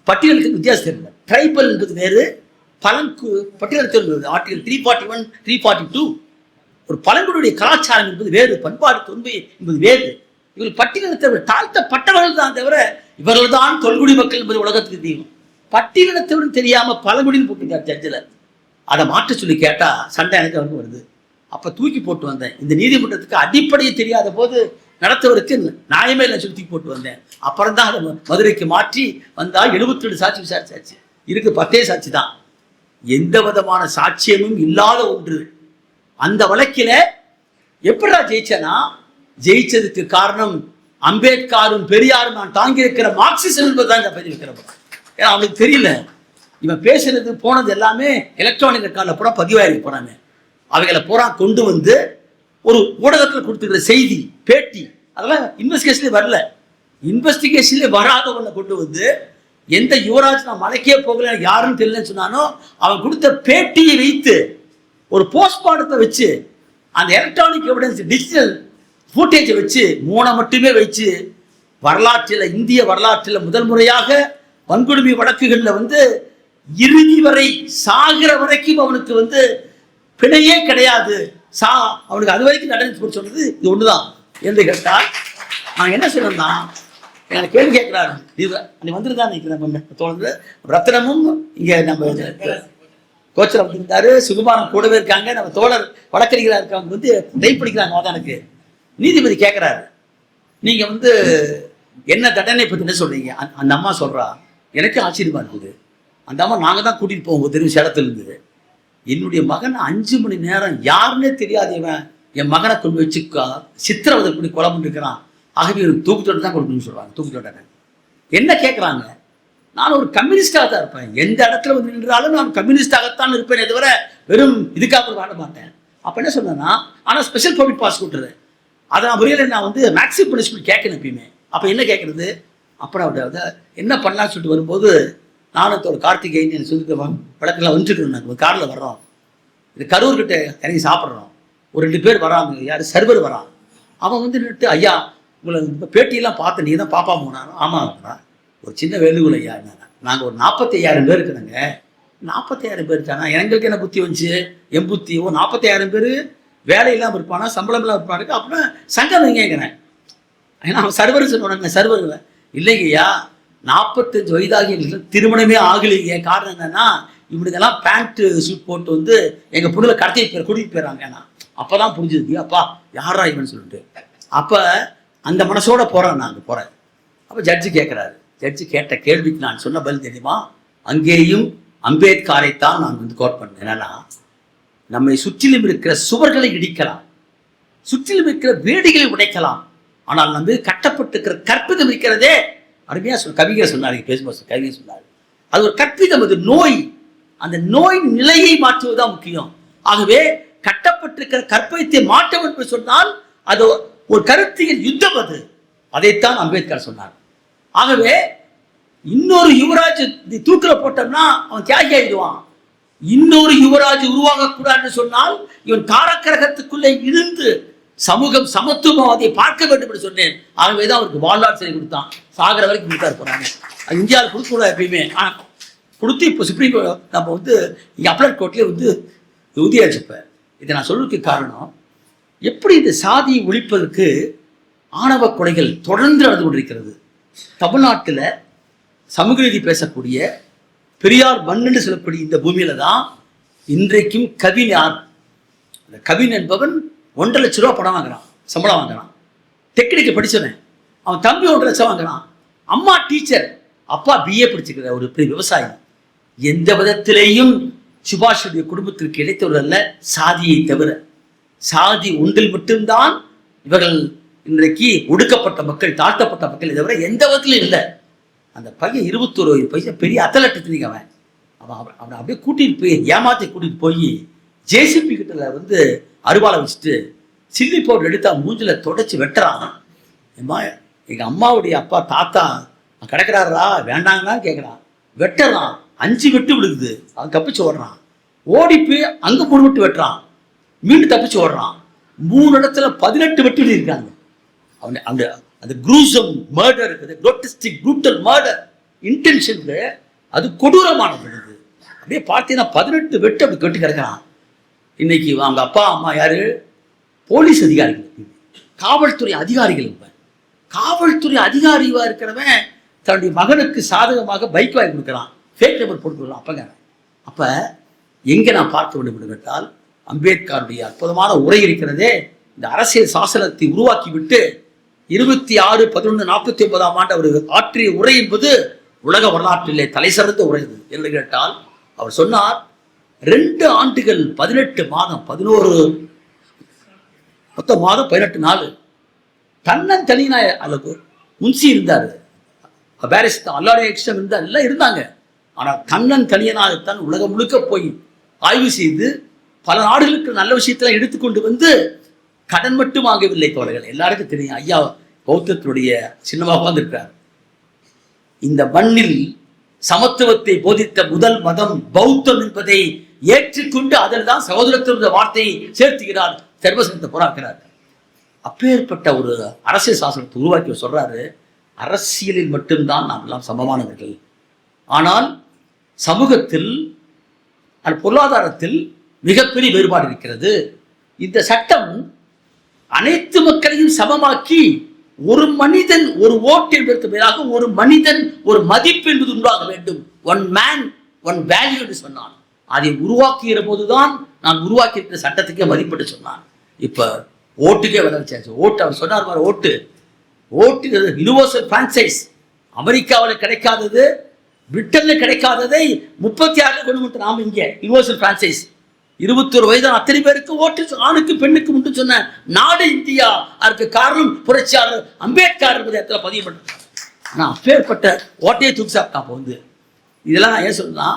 பட்டியலுக்கும் வித்தியாசம் தெரியல. ட்ரைபல் என்பது வேறு, பட்டியல் ஆர்டிகல் 341 342. ஒரு பழங்குடியுடைய கலாச்சாரம் என்பது வேறு, பண்பாடு தொன்மை என்பது வேறு. இவர் பட்டியலினத்தவர் தாழ்த்தப்பட்டவர்கள் தான் தவிர இவர்கள் தான் தொல்குடி மக்கள் என்பது உலகத்துக்கு தெரியும். பட்டியலினத்தவரும் தெரியாம பழங்குடின்னு போட்டுருக்கார் ஜட்ஜில். அதை மாற்ற சொல்லி கேட்டா சண்டை எனக்கு வந்து வருது. அப்ப தூக்கி போட்டு வந்தேன். இந்த நீதிமன்றத்துக்கு அடிப்படையை தெரியாத போது நடத்தவருக்கு நியாயமே இல்லை சொல்லி தூக்கி போட்டு வந்தேன். அப்புறம் தான் அதை மதுரைக்கு மாற்றி வந்தா 72 சாட்சி விசாரிச்சாச்சு. இருக்கு 10 சாட்சி தான். எந்த விதமான சாட்சியமும் இல்லாத ஒன்று. அந்த வழக்கில எப்படா ஜெயிச்சனா, ஜெயிச்சதுக்கு காரணம் அம்பேத்கரும் பெரியாரும் நான் தாங்கி இருக்கிற மார்க்சிசம் என்பதுதான் இந்த பதிவு இருக்கிறப்ப. ஏன்னா அவனுக்கு தெரியல, இவன் பேசுறது போனது எல்லாமே எலக்ட்ரானிக் ரெக்கார்டில் பூரா பதிவாயிருக்கு போறாங்க. அவைகளை பூரா கொண்டு வந்து ஒரு ஊடகத்தில் கொடுத்துக்கிற செய்தி பேட்டி அதெல்லாம் இன்வெஸ்டிகேஷன்லேயே வரல. இன்வெஸ்டிகேஷன்லேயே வராத ஒன்றை கொண்டு வந்து எந்த யுவராஜ் நான் மலைக்கே போகல யாருன்னு தெரியலன்னு சொன்னானோ அவன் கொடுத்த பேட்டியை வைத்து ஒரு போஸ்ட்மார்ட்டத்தை வச்சு அந்த எலக்ட்ரானிக் எவிடன்ஸ் டிஜிட்டல் ஃபுட்டேஜை வச்சு 3 மட்டுமே வச்சு வரலாற்றில், இந்திய வரலாற்றில் முதல் முறையாக வன்கொடுமை வழக்குகளில் வந்து இறுதி வரை சாகிற வரைக்கும் அவனுக்கு வந்து பிணையே கிடையாது, அவனுக்கு அது வரைக்கும் நடந்து சொன்னது இது ஒண்ணுதான் என்று கேட்டால், நான் என்ன சொன்னா எனக்கு கேள்வி கேட்கிறாரு. நீ வந்துருதான் நினைக்கிறேன் தோணுது. ரத்னமும் இங்க நம்ம கோச்சரை வந்திருந்தாரு, சுகுமாரன் கூடவே இருக்காங்க, நம்ம தோழர் வழக்கறிஞராக இருக்கவங்க வந்து டைப் படிக்கிறாங்க. எனக்கு நீதிபதி கேட்கிறாரு, நீங்க வந்து என்ன தண்டனை பத்தி என்ன சொல்றீங்க? அந்த அம்மா சொல்றா, எனக்கு ஆச்சரியமா இருக்குது. அந்த அம்மா நாங்க தான் கூட்டிட்டு போவோம் தெரியும் சேலத்துல இருந்தது. என்னுடைய மகன் 5 மணி நேரம் யாருன்னே தெரியாதவன் என் மகனை கொண்டு வச்சு சித்திரவதை பண்ணி கொலை பண்ணிருக்கிறான். ஆகவே ஒரு தூக்கு தண்டனை தான் கொடுக்கணும்னு சொல்றாங்க. தூக்கு தண்டனை என்ன கேட்குறாங்க? நான் ஒரு கம்யூனிஸ்டாக தான் இருப்பேன். எந்த இடத்துல வந்து நின்றாலும் நான் கம்யூனிஸ்டாகத்தான் இருப்பேனே தவிர வெறும் இதுக்காக வாழ மாட்டேன். அப்போ என்ன சொன்னேன்னா, ஆனால் ஸ்பெஷல் பப்ளிக் ப்ராசிக்யூட்டர் அதை நான் முறையில் நான் வந்து மேக்ஸிமம் பனிஷ்மெண்ட் கேட்கணும் எப்பயுமே. அப்போ என்ன கேட்குறது, அப்புறம் அவட என்ன பண்ணலான்னு சொல்லிட்டு வரும்போது, நானும் ஒரு கார்த்திகேயன் சொல்லி வழக்கெல்லாம் வந்துட்டு நாங்கள் காரில் வர்றோம், இது கரூர்கிட்ட இறங்கி சாப்பிட்றோம். ஒரு 2 பேர் வராங்க, யார் சர்வர் வரான். அவன் வந்து நின்றுட்டு, ஐயா உங்களை பேட்டியெல்லாம் பார்த்து நீ தான் பாப்பா போனாலும். ஆமாம், ஒரு சின்ன வேண்டுகோள் ஐயா, என்ன நாங்கள் ஒரு 45,000 பேர் இருக்கிறாங்க. 45,000 பேர் தானே, எங்களுக்கு என்ன புத்தி வந்துச்சு, என் புத்தி. ஒரு 45,000 பேர் வேலை இல்லாமல் இருப்பானா, சம்பளம் இல்லாமல் இருப்பானுக்கு, அப்படின்னா சங்கம் எங்கேங்கிறேன். ஏன்னா அவன் சர்வர் சொன்னாங்க. சர்வர் இல்லைங்கய்யா, 45 வயதாகி திருமணமே ஆகலைங்க. காரணம் என்னன்னா, இப்படிதெல்லாம் பேண்ட் சூட் போட்டு வந்து எங்கள் பொண்ணுல கூட்டிகிட்டு போயிடறாங்க. ஏன்னா அப்போ தான் புரிஞ்சுது, அப்பா யாரா இவன் சொல்லிட்டு. அப்போ அந்த மனசோட போகிறேன், நான் அங்கே போகிறேன். அப்போ ஜட்ஜு கேட்குறாரு. ஜட்ஜு கேட்ட கேள்விக்கு நான் சொன்ன பதில் தெரியுமா, அங்கேயும் அம்பேத்கரைத்தான் நான் வந்து கோட் பண்ணேன். என்னன்னா, நம்மை சுற்றிலும் இருக்கிற சுவர்களை இடிக்கலாம், சுற்றிலும் இருக்கிற வேடிகளை உடைக்கலாம், ஆனால் நம்ம கட்டப்பட்டிருக்கிற கற்பிதம் இருக்கிறதே, அருமையாக கவிஞர் சொன்னார், பேசும்போது கவிஞர் சொன்னார், அது ஒரு கற்பிதம், அது நோய். அந்த நோய் நிலையை மாற்றுவதுதான் முக்கியம். ஆகவே கட்டப்பட்டிருக்கிற கற்பிதத்தை மாற்ற வேண்டும் சொன்னால் அது ஒரு கருத்தியல் யுத்தம். அதைத்தான் அம்பேத்கர் சொன்னார். ஆகவே இன்னொரு யுவராஜ் தூக்கில போட்டோம்னா அவன் தியாகி ஆயிடுவான். இன்னொரு யுவராஜ் உருவாகக்கூடாதுன்னு சொன்னால் இவன் காரக்கிரகத்துக்குள்ளே இருந்து சமூகம் சமத்துவவாதியை பார்க்க வேண்டும் என்று சொன்னேன். ஆகவேதான் அவருக்கு வாழ்நாள் சிறை கொடுத்தான், சாகர வரைக்கும் கொடுத்தாரு. போறாங்க இந்தியாவில் கொடுக்கூடாது எப்பயுமே, கொடுத்து இப்போ சுப்ரீம் நம்ம வந்து இங்கே அப்பலட் கோர்ட்லேயே வந்து உறுதியாச்சுப்பேன். இதை நான் சொல்றதுக்கு காரணம், எப்படி இந்த சாதியை ஒழிப்பதற்கு ஆணவ கொலைகள் தொடர்ந்து நடந்து கொண்டிருக்கிறது. தமிழ்நாட்டில் சமூக நீதி பேசக்கூடிய பெரியார் மண்ணுன்னு சொல்லக்கூடிய இந்த பூமியில தான் இன்றைக்கும் கவின் யார், அந்த கவின் என்பவன் 1.5 லட்ச ரூபா பணம் வாங்குறான், சம்பளம் வாங்குறான். டெக்னிக்கல் படிச்சவன், அவன் தம்பி 1.5 லட்சம் வாங்குறான். அம்மா டீச்சர், அப்பா BA படிச்சுக்கிற ஒரு பெரிய விவசாயி. எந்த விதத்திலேயும் சுபாஷுடைய குடும்பத்திற்கு இடைத்தவர் அல்ல, சாதியை தவிர. சாதி ஒன்றில் மட்டும்தான் இவர்கள் இன்றைக்கு ஒடுக்கப்பட்ட மக்கள், தாழ்த்தப்பட்ட மக்கள், தவிர எந்த விதத்திலும் இல்லை. அந்த பையன் 21 வயசு பெரிய அத்தலட்டு திணிங்க. அவனை அப்படியே கூட்டிகிட்டு போய் ஏமாத்தி கூட்டிகிட்டு போய் JCB கிட்ட வந்து அருவாளை வச்சுட்டு சில்லி பவுடர் எடுத்தா மூஞ்சில தொடச்சி வெட்டுறான். எங்கள் அம்மாவுடைய அப்பா தாத்தா கிடக்கிறாரா வேண்டாங்கன்னா கேட்குறான், வெட்டுறான். 5 வெட்டு விழுகுது, அவன் தப்பிச்சு ஓடுறான். ஓடி போய் அங்கே 3 வெட்டு வெட்டுறான், மீண்டும் தப்பிச்சு ஓடுறான். 3 இடத்துல 18 வெட்டு இருக்காங்க. அவன் அந்த அந்த குரூசம் மர்டர் இருக்குது, குரோட்டஸ்டிக் ப்ரூட்டல் மர்டர் இன்டென்ஷன், அது கொடூரமானது. அப்படியே பார்த்தீங்கன்னா 18 வெட்டு அப்படி கட்டி கிடக்கிறான். இன்னைக்கு அவங்க அப்பா அம்மா யாரு, போலீஸ் அதிகாரிகள், காவல்துறை அதிகாரிகள். காவல்துறை அதிகாரியா இருக்கிறவன் தன்னுடைய மகனுக்கு சாதகமாக பைக் வாங்கி கொடுக்குறான், ஃபேக் நம்பர் போட்டு கொடுக்கலாம். அப்ப எங்க நான் பார்க்க வேண்டும் கேட்டால், அம்பேத்கருடைய அற்புதமான உரை இருக்கிறதே, இந்த அரசியல் சாசனத்தை உருவாக்கி விட்டு 26/11/49 அவர் ஆற்றிய உரை என்பது உலக வரலாற்றிலே தலை சிறந்த உரை. என்று கேட்டால் அவர் சொன்னார், 2 ஆண்டுகள் 18 மாதம் 11 மொத்தம் மாதம் 18 நாள் தன்னந்தனியா அளவு முன்சி இருந்தார், அல்லாடைய எக்ஸ்டம் இருந்தார், எல்லாம் இருந்தாங்க. ஆனால் தன்னன் தனியனாகத்தான் உலகம் முழுக்க போய் ஆய்வு செய்து பல நாடுகளுக்கு நல்ல விஷயத்தெல்லாம் எடுத்துக்கொண்டு வந்து கடன் மட்டும் ஆகவில்லை. தோழர்கள் எல்லாருக்கும் தெரியும், ஐயா பௌத்தத்தினுடைய சின்னமாக வந்திருக்கிறார். இந்த மண்ணில் சமத்துவத்தை போதித்த முதல் மதம் பௌத்தம் என்பதை ஏற்றுக்கொண்டு அதில் தான் சகோதரத்தினுடைய வார்த்தையை சேர்த்துக்கிறார், சர்வசனத்தை புறாக்கிறார். அப்பேற்பட்ட ஒரு அரசியல் சாசனத்தை உருவாக்கி சொல்றாரு, அரசியலில் மட்டும்தான் நாம் எல்லாம் சமமானவர்கள், ஆனால் சமூகத்தில் பொருளாதாரத்தில் மிகப்பெரிய வேறுபாடு இருக்கிறது. இந்த சட்டம் அனைத்து மக்களையும் சமமாக்கி ஒரு மனிதன் ஒரு ஓட்டு என்பதற்கு மேலாக ஒரு மனிதன் ஒரு மதிப்பு என்பது உண்டாக வேண்டும். ஒன் மேன் ஒன் வேல்யூ என்று சொன்னான். அதை உருவாக்குகிற போதுதான் நான் உருவாக்கி இருக்கிற சட்டத்துக்கே மதிப்பிட்டு சொன்னான். இப்ப ஓட்டுக்கே வளர்ச்சாச்சு. ஓட்டு அவர் சொன்னார், ஓட்டு யூனிவர்சல் பிரான்சைஸ். அமெரிக்காவில் கிடைக்காதது, பிரிட்டன்ல கிடைக்காததை 36 கொண்டு வந்து நாம இங்கே யூனிவர்சல் பிரான்சைஸ். 21 வயதான அத்தனை பேருக்கு ஓட்டு, ஆணுக்கு பெண்ணுக்கு மட்டும் சொன்ன நாடு இந்தியா. அதற்கு காரணம் புரட்சியாளர் அம்பேத்கர் என்பதை இடத்துல பதிவு பண்ண. நான் அப்பேற்பட்ட ஓட்டையை தூக்கி சாப்பிட்டா வந்து இதெல்லாம் நான் ஏன் சொல்றேன்னா,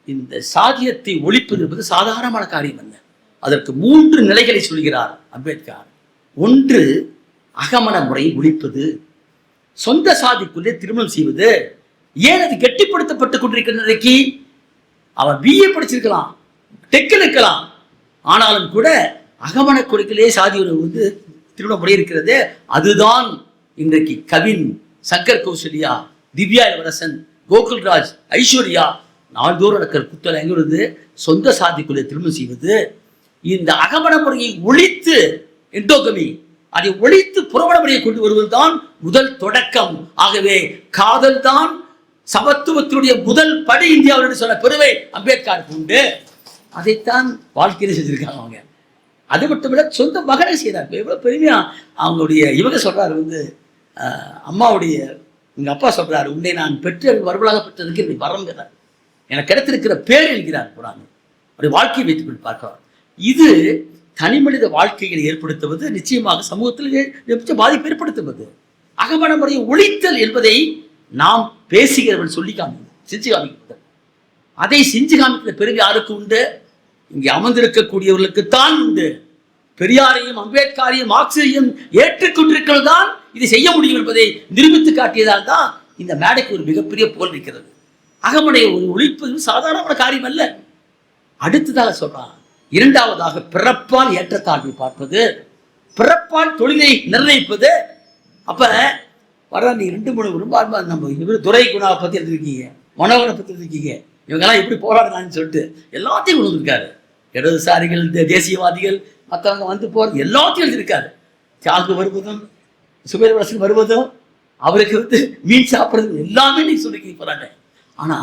இந்த சாதியத்தை ஒழிப்பது என்பது சாதாரணமான காரியம் அல்ல. அதற்கு 3 நிலைகளை சொல்கிறார் அம்பேத்கர். ஒன்று, அகமண முறையை ஒழிப்பது, சொந்த சாதிக்குள்ளே திருமணம் செய்வது. ஏன் அது கெட்டிப்படுத்தப்பட்டுக் கொண்டிருக்கிற அவன் BA படிச்சிருக்கலாம், டெக்கில் இருக்கலாம், ஆனாலும் கூட அகமண கொலைகளே சாதி உறவு திருமண முறை இருக்கிறது. அதுதான் இன்றைக்கு கவின், சங்கர் கௌசல்யா, திவ்யா இளவரசன், கோகுல்ராஜ், ஐஸ்வர்யா நாள்தோறும் நடக்கிற குத்தலை எங்கிறது சொந்த சாதிக்குள்ளே திருமணம் செய்வது. இந்த அகமண முறையை ஒழித்து, எண்டோகமி அதை ஒழித்து புறமண முறையை கொண்டு வருவதுதான் முதல் தொடக்கம். ஆகவே காதல் தான் சமத்துவத்தினுடைய முதல் படி இந்தியாவில் சொன்ன பெருமை அம்பேத்கருக்கு உண்டு. அதைத்தான் வாழ்க்கையில செஞ்சிருக்காங்க அவங்க. அது மட்டும் இல்ல, சொந்த மகனை செய்யறாரு. எவ்வளவு பெருமையா அவங்களுடைய இவங்க சொல்றாரு, அம்மாவுடைய எங்க அப்பா சொல்றாரு, உன்னை நான் பெற்று வரவலாக பெற்றதுக்கு என்னை வரங்கிறார், எனக்கு கிடைத்திருக்கிற பேர் என்கிறார் போறாங்க. அப்படி வாழ்க்கையை வைத்துக் பார்க்கிறார். இது தனி மனித வாழ்க்கையில் ஏற்படுத்துவது, நிச்சயமாக சமூகத்தில் பாதிப்பு ஏற்படுத்துவது. அகமண முறையை ஒழித்தல் என்பதை நாம் பேசுகிறவர்கள் சொல்லி காமிக்கணும், செஞ்சு காமிக்கிறது. அதை செஞ்சு காமிக்கிற பெருமை யாருக்கு உண்டு? இங்கே அமர்ந்திருக்கக்கூடியவர்களுக்குத்தான் உண்டு. பெரியாரையும் அம்பேத்கரையும் மார்க்சியையும் ஏற்றுக்கொண்டிருக்கிறது தான் இதை செய்ய முடியும் என்பதை நிரூபித்து காட்டியதால் தான் இந்த மேடைக்கு ஒரு மிகப்பெரிய புகழ் இருக்கிறது. அகமடைய ஒரு ஒழிப்பது சாதாரணமான காரியம் அல்ல. அடுத்ததாக சொல்றான், இரண்டாவதாக பிறப்பால் ஏற்றத்தாழ்வை பார்ப்பது, பிறப்பால் தொழிலை நிர்ணயிப்பது. அப்ப வர நீ 2-3 ரொம்ப நம்ம இவர் துரை குணாவை பத்தி எடுத்துருக்கீங்க, மனோகரை பத்தி எடுத்துருக்கீங்க, இவங்கெல்லாம் எப்படி போராடுறான்னு சொல்லிட்டு எல்லாத்தையும் கொண்டு வந்திருக்காரு. இடதுசாரிகள், தேசியவாதிகள், மற்றவங்க போறது எல்லாத்தையும் எழுதியிருக்காரு. தியாகு வருவதும், சுபேரவரசன் வருவதும், அவருக்கு மீன் சாப்பிடுறது எல்லாமே நீ சொல்லி போறாங்க. ஆனா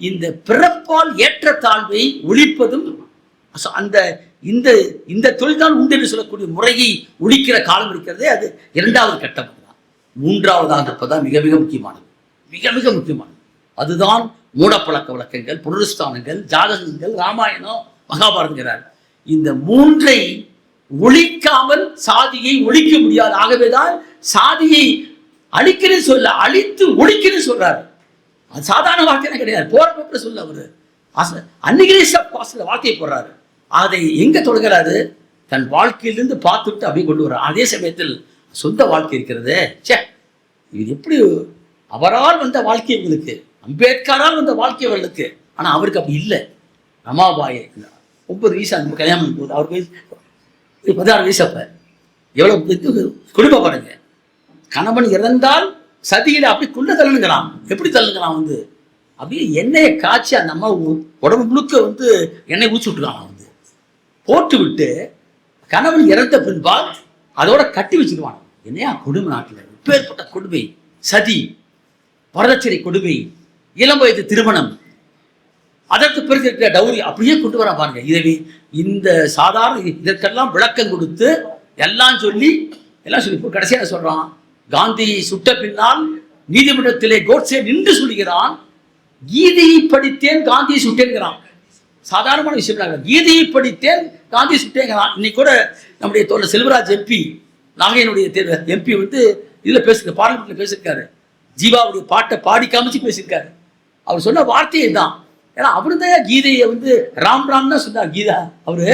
இந்த பிறப்பால் ஏற்றத்தாழ்வை ஒழிப்பதும், அந்த இந்த இந்த தொழில்தான் உண்டு என்று சொல்லக்கூடிய முறையை ஒழிக்கிற காலம் இருக்கிறதே, அது 2வது கட்டம் தான். 3வதாக இருப்பதான் மிக மிக முக்கியமானது, மிக மிக முக்கியமானது. அதுதான் மூடப்பழக்க வழக்கங்கள், புனருஸ்தானங்கள், ஜாதகங்கள், ராமாயணம், மகாபாரதங்கிறார். இந்த 3ஐ ஒழிக்காமல் சாதியை ஒழிக்க முடியாது. ஆகவேதான் சாதியை அழிக்கிறேன்னு சொல்ல, அழித்து ஒழிக்கிறேன்னு சொல்றாரு. அது சாதாரண வார்த்தை கிடையாது, போற சொல்ல அவரு வார்த்தையை போடுறாரு. அதை எங்க தொடங்குறாரு? தன் வாழ்க்கையிலிருந்து பார்த்துட்டு அப்படியே கொண்டு வர்றார். அதே சமயத்தில் சொந்த வாழ்க்கை இருக்கிறது, இது எப்படி அவரால் வந்த வாழ்க்கை இவங்களுக்கு, அம்பேத்கரால் வந்த வாழ்க்கை அவர்களுக்கு. ஆனா அவருக்கு அப்படி இல்லை. ரமாபாயை 9 வயசு அந்த கல்யாணம் போது, அவருக்கு 16 வயசு. அப்ப எவ்வளவு குடும்பம் பாருங்க. கணவன் இறந்தால் சதியில அப்படி குள்ள தள்ளுங்கிறான். எப்படி தள்ளுங்கிறான்? அப்படியே எண்ணெயை காய்ச்சி அந்த அம்மா உடம்பு முழுக்க எண்ணெய் ஊற்றி விட்டுருக்கான். போட்டு விட்டு கணவன் இறந்த பின்பால் அதோட கட்டி வச்சுக்குவான். என்னையா கொடுமை நாட்டில், இப்பேற்பட்ட கொடுமை, சதி, வரதட்சணை கொடுமை, இளம் வயது திருமணம், அதற்கு பிறகு இருக்கிற டவுரி அப்படியே கொண்டு வர பாருங்க. இதவே இந்த சாதாரண இதற்கெல்லாம் விளக்கம் கொடுத்து எல்லாம் சொல்லி கடைசியாக சொல்றான், காந்தி சுட்ட பின்னால் நீதிமன்றத்திலே கோட்சே நின்று சொல்லுகிறான், கீதையை படித்தேன் காந்தியை சுட்டேங்கிறான். சாதாரணமான விஷயம், கீதையை படித்தேன் காந்தியை சுட்டேங்கிறான். இன்னைக்கு கூட நம்முடைய தோழர் செல்வராஜ் MP, நாகையினுடைய MP இதுல பேசிருக்காரு, பார்லிமெண்ட்ல பேசியிருக்காரு. ஜீவாவுடைய பாட்டை பாடி காமிச்சு பேசியிருக்காரு. அவர் சொன்ன வார்த்தையை தான். ஏன்னா அவரு தான் கீதையை ராம் ராம் தான் சொன்னார். கீதா அவரு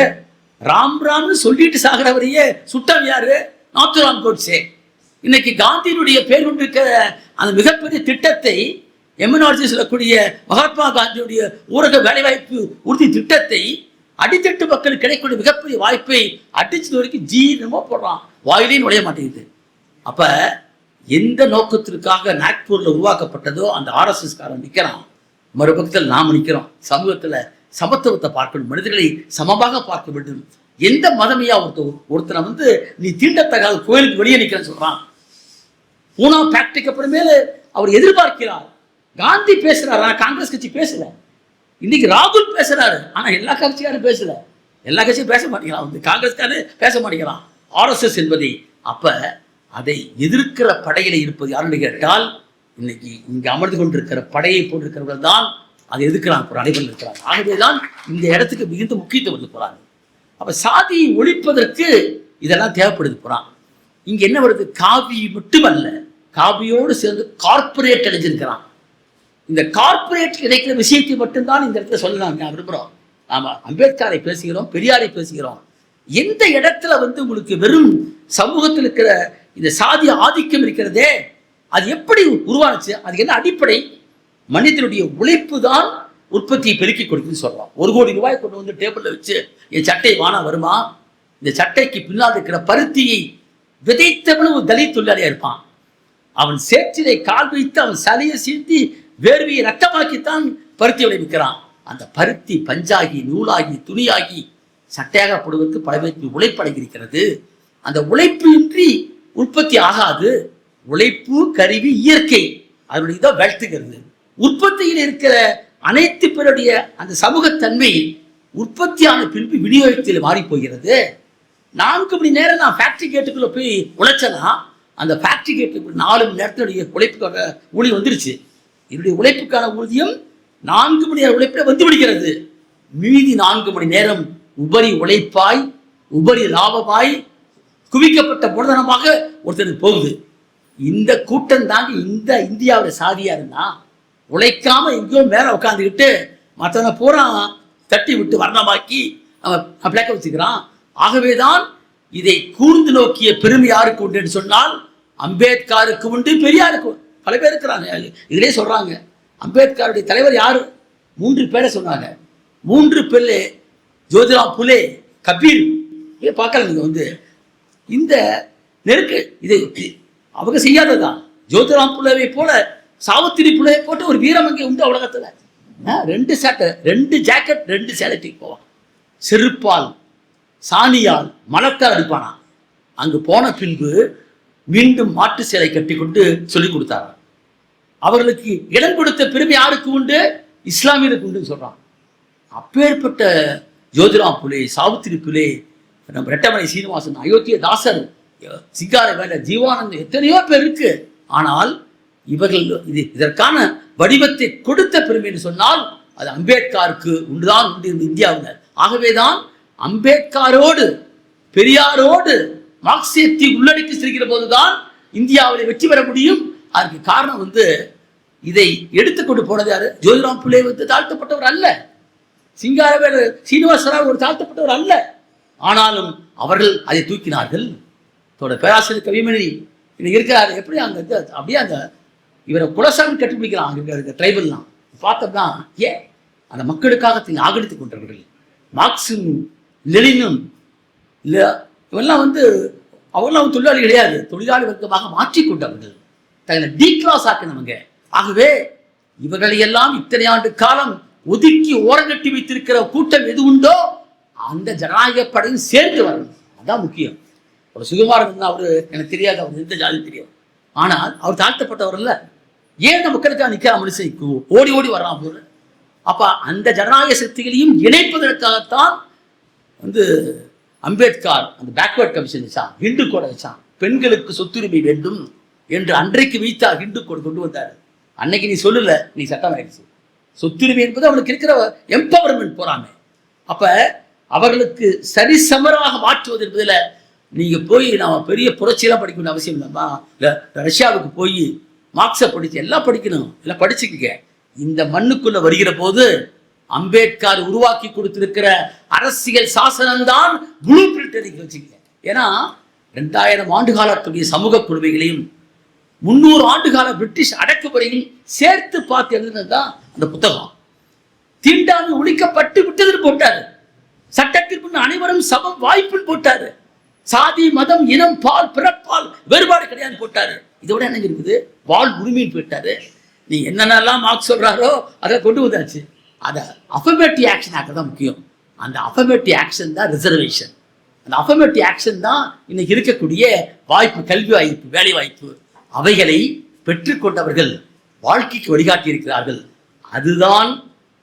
ராம் ராம்னு சொல்லிட்டு சாகிறவரையே சுட்டம் யாரு? நாத்துராம் கோட்சே. இன்னைக்கு காந்தியினுடைய பேர் கொண்டிருக்கிற அந்த மிகப்பெரிய திட்டத்தை, MNRG சொல்லக்கூடிய மகாத்மா காந்தியுடைய ஊரக வேலைவாய்ப்பு உறுதி திட்டத்தை, அடித்தட்டு மக்களுக்கு கிடைக்கக்கூடிய மிகப்பெரிய வாய்ப்பை அடிச்சது வரைக்கும் ஜீரணமா போடுறான், வாயிலே நுழைய மாட்டேங்குது. அப்ப எந்த நோக்கத்திற்காக நாக்பூர்ல உருவாக்கப்பட்டதோ அந்த RSS காரன் நிற்கிறான், மறுபக்கத்தில் நாம் நிற்கிறோம். சமூகத்துல சமத்துவத்தை பார்க்கணும், மனிதர்களை சமமாக பார்க்க வேண்டும். எந்த மதமையா ஒருத்தனை நீ தீண்டத்தகாத கோயிலுக்கு வெளியே நிற்கிறேன்னு சொல்றான். பூனா பேக்டுக்கு அப்புறமேல அவர் எதிர்பார்க்கிறார். காந்தி பேசுறாரு, காங்கிரஸ் கட்சி பேசல. இன்னைக்கு ராகுல் பேசுறாரு, ஆனா எல்லா கட்சியாரும் பேசல. எல்லா கட்சியும் பேச மாட்டேங்கிறான், காங்கிரஸ்காரு பேச மாட்டேங்கிறான் RSS என்பதை. அப்ப அதை எதிர்க்கிற படையில இருப்பது யாருன்னு கேட்டால், இன்னைக்கு இங்க அமர்ந்து கொண்டிருக்கிற படையை போட்டிருக்கிறவர்கள் தான் அதை எதிர்க்கிறாங்க, ஒரு அனைவரும் இருக்கிறாங்க. ஆகவேதான் இந்த இடத்துக்கு மிகுந்த முக்கியத்துவம் போறாங்க. அப்ப சாதியை ஒழிப்பதற்கு இதெல்லாம் தேவைப்படுது போறான். இங்க என்ன வருது? காவி மட்டுமல்ல, காவியோடு சேர்ந்து கார்பரேட் அடைஞ்சிருக்கிறான். இந்த கார்பரேட் கிடைக்கிற விஷயத்தை மட்டும்தான் இந்த இடத்துல சொல்லலாம் விரும்புகிறோம். நாம அம்பேத்கரை பேசுகிறோம், பெரியாரை பேசுகிறோம். எந்த இடத்துல உங்களுக்கு வெறும் சமூகத்தில் இருக்கிற இந்த சாதி ஆதிக்கம் இருக்கிறதே, அது எப்படி உருவானுச்சு? அதுக்கு என்ன அடிப்படை? மனிதனுடைய உழைப்பு தான் உற்பத்தியை பெருக்கி கொடுக்குன்னு சொல்றோம். 1 கோடி ரூபாய் கொண்டு வந்து டேபிள்ல வச்சு என் சட்டை வானா வருமா? இந்த சட்டைக்கு பின்னால் இருக்கிற பருத்தியை விதைத்தவனும் ஒரு தலித் தொழிலாளியா இருப்பான். அவன் சேற்றிலே கால் வைத்து அவன் சலையை சீர்த்தி வேர்வையை ரத்தமாக்கித்தான் பருத்தி விளைவிக்கிறான். அந்த பருத்தி பஞ்சாகி நூலாகி துணியாகி சட்டையாக போடுவதற்கு பல பேருக்கு உழைப்பு இருக்கிறது. அந்த உழைப்பு இன்றி உற்பத்தி ஆகாது. உழைப்பு கருவி இயற்கை, அதனுடைய இதை வளர்த்துக்கிறது. உற்பத்தியில் இருக்கிற அனைத்து பேருடைய அந்த சமூகத்தன்மை உற்பத்தியான பின்பு விநியோகத்தில் மாறி போகிறது. 4 மணி நேரம் நான் ஃபேக்டரி கேட்டுக்குள்ள போய் உழைச்சனா, அந்த ஃபேக்டரி கேட்டுக்கு 4 மணி நேரத்தினுடைய உழைப்புக்காக ஊழியம் வந்துருச்சு. என்னுடைய உழைப்புக்கான ஊதியம் 4 மணி நேரம் உழைப்பில் வந்து விடுகிறது. மீதி 4 மணி நேரம் உபரி உழைப்பாய் உபரி லாபமாய் குவிக்கப்பட்ட மூலதனமாக ஒருத்தருக்கு போகுது. இந்த கூட்டம் தாண்டி இந்த இந்தியாவோட சாதியா இருந்தா உழைக்காம எங்கேயோ மேல உட்காந்துக்கிட்டு மற்றவனை பூரா தட்டி விட்டு வர்ணமாக்கி அவன் பிளக்க வச்சுக்கிறான். ஆகவேதான் இதை கூர்ந்து நோக்கிய பெருமை யாருக்கு உண்டு சொன்னால் அம்பேத்கருக்கு உண்டு, பெரியாருக்கு. பல பேர் இருக்கிறாங்க இதிலே சொல்றாங்க. அம்பேத்கருடைய தலைவர் யாரு? 3 பேரை சொன்னாங்க. 3 பேர்ல ஜோதிராம் புலே, கபீர் பார்க்கல. நீங்க இந்த நெருக்கு இதை அவங்க செய்யாததான். ஜோதிராம் புலேவை போல சாவித்திரி புலேவை போட்டு ஒரு வீரம் அங்கே உண்டு உலகத்துல. 2 சட்டை 2 ஜாக்கெட் 2 சேலட்டி போவான். செருப்பால் சாணியால் மலத்தால் அடிப்பானா. அங்கு போன பின்பு மீண்டும் மாட்டு சேலை கட்டி கொண்டு சொல்லிக் கொடுத்தார். அவர்களுக்கு இடம் கொடுத்த பெருமை யாருக்கு உண்டு? இஸ்லாமியருக்கு உண்டு சொல்றான். அப்பேற்பட்ட ஜோதிராம் புலே, சாவித்திரி புலே, நம்ம ரெட்டமலை சீனிவாசன், அயோத்திய தாசர், சிங்கார வேலை, ஜீவானந்தம், எத்தனையோ பேர் இருக்கு. ஆனால் இவர்கள் இதற்கான வடிவத்தை கொடுத்த பெருமை என்று சொன்னால் அது அம்பேத்கருக்கு உண்டுதான் உண்டு இந்தியாவில். ஆகவேதான் அம்பேத்கரோடு பெரியாரோடு மார்க்சியத்தை உள்ளடக்கி செல்கிற போதுதான் இந்தியாவில் வெற்றி பெற முடியும். அதுக்கு காரணம் இதை எடுத்துக்கொண்டு போனது யாரு? ஜோதிராம் புலே தாழ்த்தப்பட்டவர் அல்ல. சிங்காரவேலு சீனிவாசராவ் ஒரு தாழ்த்தப்பட்டவர் அல்ல. ஆனாலும் அவர்கள் அதை தூக்கினார்கள். பேராசிரியர் கவிமணி இன்னைக்கு இருக்கிறாரு. எப்படி அப்படியே இவரை குலசாமி கட்டுப்பிடிக்கிறான். அங்க இருக்க ட்ரைபல்லாம் பார்த்தோம்னா அந்த மக்களுக்காக ஆகடித்துக் கொண்டவர்கள். மார்க்சும் லெனினும் இல்ல இவெல்லாம் அவெல்லாம் தொழிலாளி கிடையாது, தொழிலாளி வர்க்கமாக மாற்றிக்கொண்டவர்கள், தங்களை டீக்ளாஸ் ஆக்கினவங்க. ஆகவே இவர்களை எல்லாம் இத்தனை ஆண்டு காலம் ஒதுக்கி ஓரங்கட்டி வைத்திருக்கிற கூட்டம் எது உண்டோ அந்த ஜனநாயக படையும் சேர்ந்து வரணும். அதான் முக்கியம். ஒரு சுகுமாரன் அவரு எனக்கு தெரியாது, அவர் எந்த ஜாதி தெரியும். ஆனால் அவர் தாழ்த்தப்பட்டவர் இல்ல. ஏன் இந்த மக்களுக்காக நிற்கிற மனுஷனுக்கு ஓடி ஓடி வர்றான் போது. அப்ப அந்த ஜனநாயக சக்திகளையும் இணைப்பதற்காகத்தான் அம்பேத்கர் அந்த பேக்வர்ட் கமிஷன் வச்சான், ஹிந்து கோடை வச்சான். பெண்களுக்கு சொத்துரிமை வேண்டும் என்று அன்றைக்கு வைத்தார், ஹிந்து கோடு கொண்டு வந்தார். அன்னைக்கு நீ சொல்லல, நீ சட்டம் ஆயிடுச்சு. சொத்துரிமை என்பது அவனுக்கு இருக்கிற எம்பவர்மெண்ட் போறாமே. அப்ப அவர்களுக்கு சரிசமராக மாற்றுவது என்பதில் நீங்க போய் நாம பெரிய புரட்சியெல்லாம் படிக்கணும் அவசியம் இல்லைம்மா. ரஷ்யாவுக்கு போய் மார்க்ஸை படிச்சு எல்லாம் படிக்கணும், எல்லாம் படிச்சுக்க. இந்த மண்ணுக்குள்ள வருகிற போது அம்பேத்கர் உருவாக்கி கொடுத்திருக்கிற அரசியல் சாசனம் தான் ப்ளூ பிரிண்ட் வச்சுக்க. ஏன்னா 2000 ஆண்டு காலத்துடைய சமூக கொடுமைகளையும் 300 ஆண்டு கால பிரிட்டிஷ் அடக்குமுறையும் சேர்த்து பார்த்து எழுதுனதுதான் அந்த புத்தகம். தீண்டாமை ஒழிக்கப்பட்டு விட்டதுன்னு போட்டாரு. சட்டத்திற்கு அனைவரும் சமம் வாய்ப்புன்னு போட்டாரு. சாதி மதம் இனம் பால் பிறப்பால் வேறுபாடு கிடையாது போட்டாரு. இதோட என்ன இருக்குது? வாழ் உரிமைன்னு போயிட்டாரு. நீ என்னென்னலாம் மார்க்ஸ் சொல்றாரோ அதை கொண்டு வந்தாச்சு. அதை அஃபர்மேட்டிவ் ஆக்ஷன் ஆக்கதான் முக்கியம். அந்த அஃபர்மேட்டிவ் ஆக்ஷன் தான் ரிசர்வேஷன். அந்த அஃபர்மேட்டிவ் ஆக்ஷன் தான் இன்னைக்கு இருக்கக்கூடிய வாய்ப்பு, கல்வி வாய்ப்பு, வேலை வாய்ப்பு, அவைகளை பெற்றுக்கொண்டவர்கள் வாழ்க்கைக்கு வழிகாட்டி இருக்கிறார்கள். அதுதான்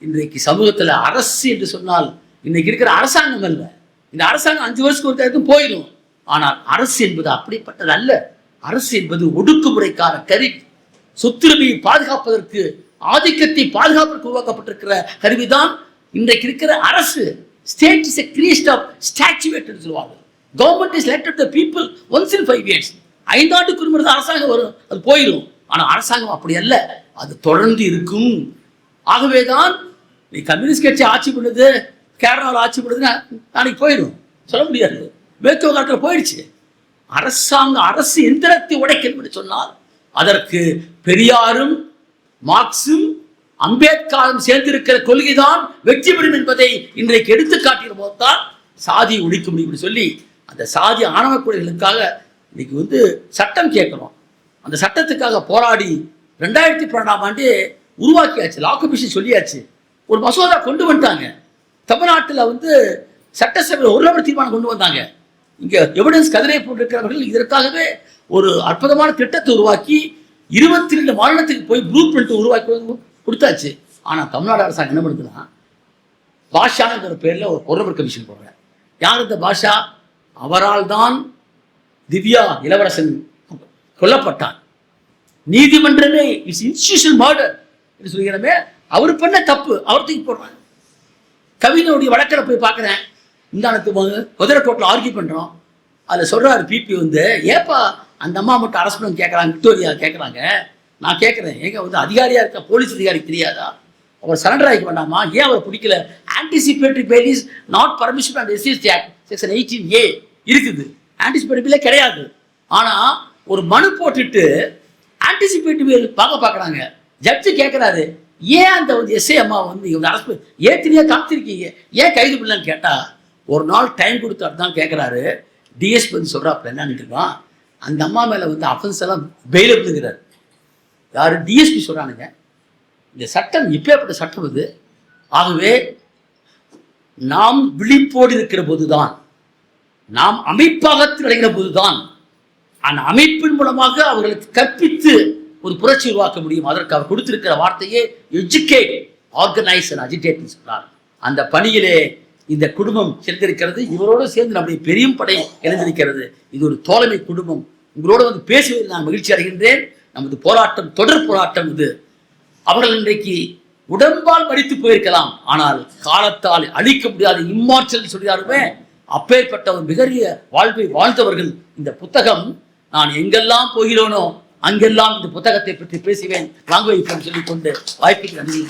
இன்றைக்கு சமூகத்தில் அரசு என்று சொன்னால் இன்னைக்கு இருக்கிற அரசாங்கம் அல்ல. இந்த அரசாங்கம் 5 வருஷத்துக்கு ஒருத்தருக்கும் போயிடும். ஆனால் அரசு என்பது அப்படிப்பட்டது அல்ல. அரசு என்பது ஒடுக்குமுறைக்கான கருவி. சொத்துரிமையை பாதுகாப்பதற்கு, ஆதிக்கத்தை பாதுகாப்பதற்கு உருவாக்கப்பட்டிருக்கிற கருவிதான் இன்றைக்கு இருக்கிற அரசு. State is a creation of statute என்று சொல்லுவாங்க. Government is elected the people once in 5 years. 5 ஆண்டுக்கு ஒரு முறை அரசாங்கம் வரும், அது போயிடும். ஆனால் அரசாங்கம் அப்படி அல்ல. அது தொடர்ந்து இருக்கும். ஆகவேதான் நீ கம்யூனிஸ்ட் கட்சி ஆட்சி பண்ணுது, கேரளாவில் ஆட்சி பண்ணுதுன்னா நாளைக்கு போயிடும், சொல்ல முடியாது. மேற்கு வங்கத்தில் போயிடுச்சு. அரசு எந்திரத்தை உடைக்கணும் என்று சொன்னால் அதற்கு பெரியாரும் மார்க்சும் அம்பேத்கரும் சேர்ந்திருக்கிற கொள்கைதான் வெற்றி பெறும் என்பதை இன்றைக்கு எடுத்து காட்டிய போதுதான் சாதியை ஒழிக்க முடியும் சொல்லி அந்த சாதி ஆணவ கொலைகளுக்காக இன்னைக்கு சட்டம் கேட்கிறோம். அந்த சட்டத்துக்காக போராடி 2012ஆம் ஆண்டு உருவாக்கியாச்சு. லா கமிஷன் சொல்லியாச்சு. ஒரு மசோதா கொண்டு வந்துட்டாங்க. தமிழ்நாட்டில் சட்டசபையில் ஒரு நபர் தீர்மானம் கொண்டு வந்தாங்க. இங்கே எவிடன்ஸ் கதிரை போட்டிருக்கிறவர்கள் இதற்காகவே ஒரு அற்புதமான திட்டத்தை உருவாக்கி 22 மாநிலத்துக்கு போய் ப்ளூ பிரிண்ட் உருவாக்கி கொடுத்தாச்சு. ஆனால் தமிழ்நாடு அரசாங்கம் என்ன பண்ணுதுன்னா பாஷாங்கிற பேரில் ஒரு நபர் கமிஷன் போடுறாங்க. யார் இந்த பாஷா? அவரால் தான் திவ்யா இளவரசன் கொல்லப்பட்டான். நீதிமன்றமே இட்ஸ் இன்ஸ்டிடியூஷனல் மர்டர் என்று சொல்கிறமே, அவர் பண்ண தப்பு, அவர் தூக்கி போடுறாங்க. கவிஞனுடைய வழக்கில் போய் பார்க்குறேன், இந்தானத்து குதிரை கோட்டில் ஆர்கியூ பண்ணுறோம். அதில் சொல்கிறாரு பிபி ஏப்பா அந்த அம்மா மட்டும் அரெஸ்ட் பண்ணி கேட்குறாங்க, விக்டோரியா கேட்குறாங்க. நான் கேட்குறேன், ஏங்க அதிகாரியாக இருக்க போலீஸ் அதிகாரிக்கு தெரியாதா? அவர் சரண்டர் ஆகிக்க வேண்டாமா? ஏன் அவர் பிடிக்கல? Anticipatory fail is not permission and SC ST act section 18A இருக்குது. ஆன்டிசிபேட்டரி பெயிலே கிடையாது. ஆனால் ஒரு மனு போட்டுட்டு ஆன்டிசிபேட்டரி பெயில் பார்க்குறாங்க. ஜட்ஜு கேட்குறாரு, ஏன் அந்த எஸ்ஐ அம்மா இவங்க அரசு ஏற்றினியா காமிச்சிருக்கீங்க, ஏன் கைது பண்ணலன்னு கேட்டால் ஒரு நாள் டைம் கொடுத்தாட்டு தான் கேட்குறாரு. டிஎஸ்பி சொல்கிறாப்புல என்னன்னு இருக்கான், அந்த அம்மா மேலே அஃபென்ஸ் எல்லாம் பெயிலபிள்ங்கிறார். யார்? டிஎஸ்பி சொல்கிறானுங்க. இந்த சட்டம் இப்பேற்பட்ட சட்டம் இது. ஆகவே நாம் விழிப்போடு இருக்கிற போதுதான், நாம் அமைப்பாக திகழ்கிற போதுதான் அந்த அமைப்பின் மூலமாக அவர்களுக்கு கற்பித்து ஒரு புரட்சி உருவாக்க முடியும். அதற்கு அவர் கொடுத்திருக்கிற வார்த்தையே எஜுகேட், ஆர்கனைஸ் அண்ட் அஜிடேட் சொல்றார். அந்த பணியிலே இந்த குடும்பம் சேர்ந்திருக்கிறது. இவரோடு சேர்ந்து நம்முடைய பெரியும் படை இணைந்திருக்கிறது. இது ஒரு தோழமை குடும்பம். உங்களோடு பேசுவதில் நான் மகிழ்ச்சி அடைகின்றேன். நமது போராட்டம் தொடர் போராட்டம் இது. அவர்கள் இன்றைக்கு உடம்பால் மடித்து போயிருக்கலாம், ஆனால் காலத்தால் அழிக்க முடியாத இம்மார்டல் சொல்கிறாருமே, அப்பேற்பட்ட ஒரு மிகரிய வாழ்வை வாழ்ந்தவர்கள். இந்த புத்தகம் நான் எங்கெல்லாம் போகிறோனோ அங்கெல்லாம் இந்த புத்தகத்தை பற்றி பேசுவேன். வாங்குவை சொல்லிக்கொண்டு வாய்ப்புக்கு நன்றி.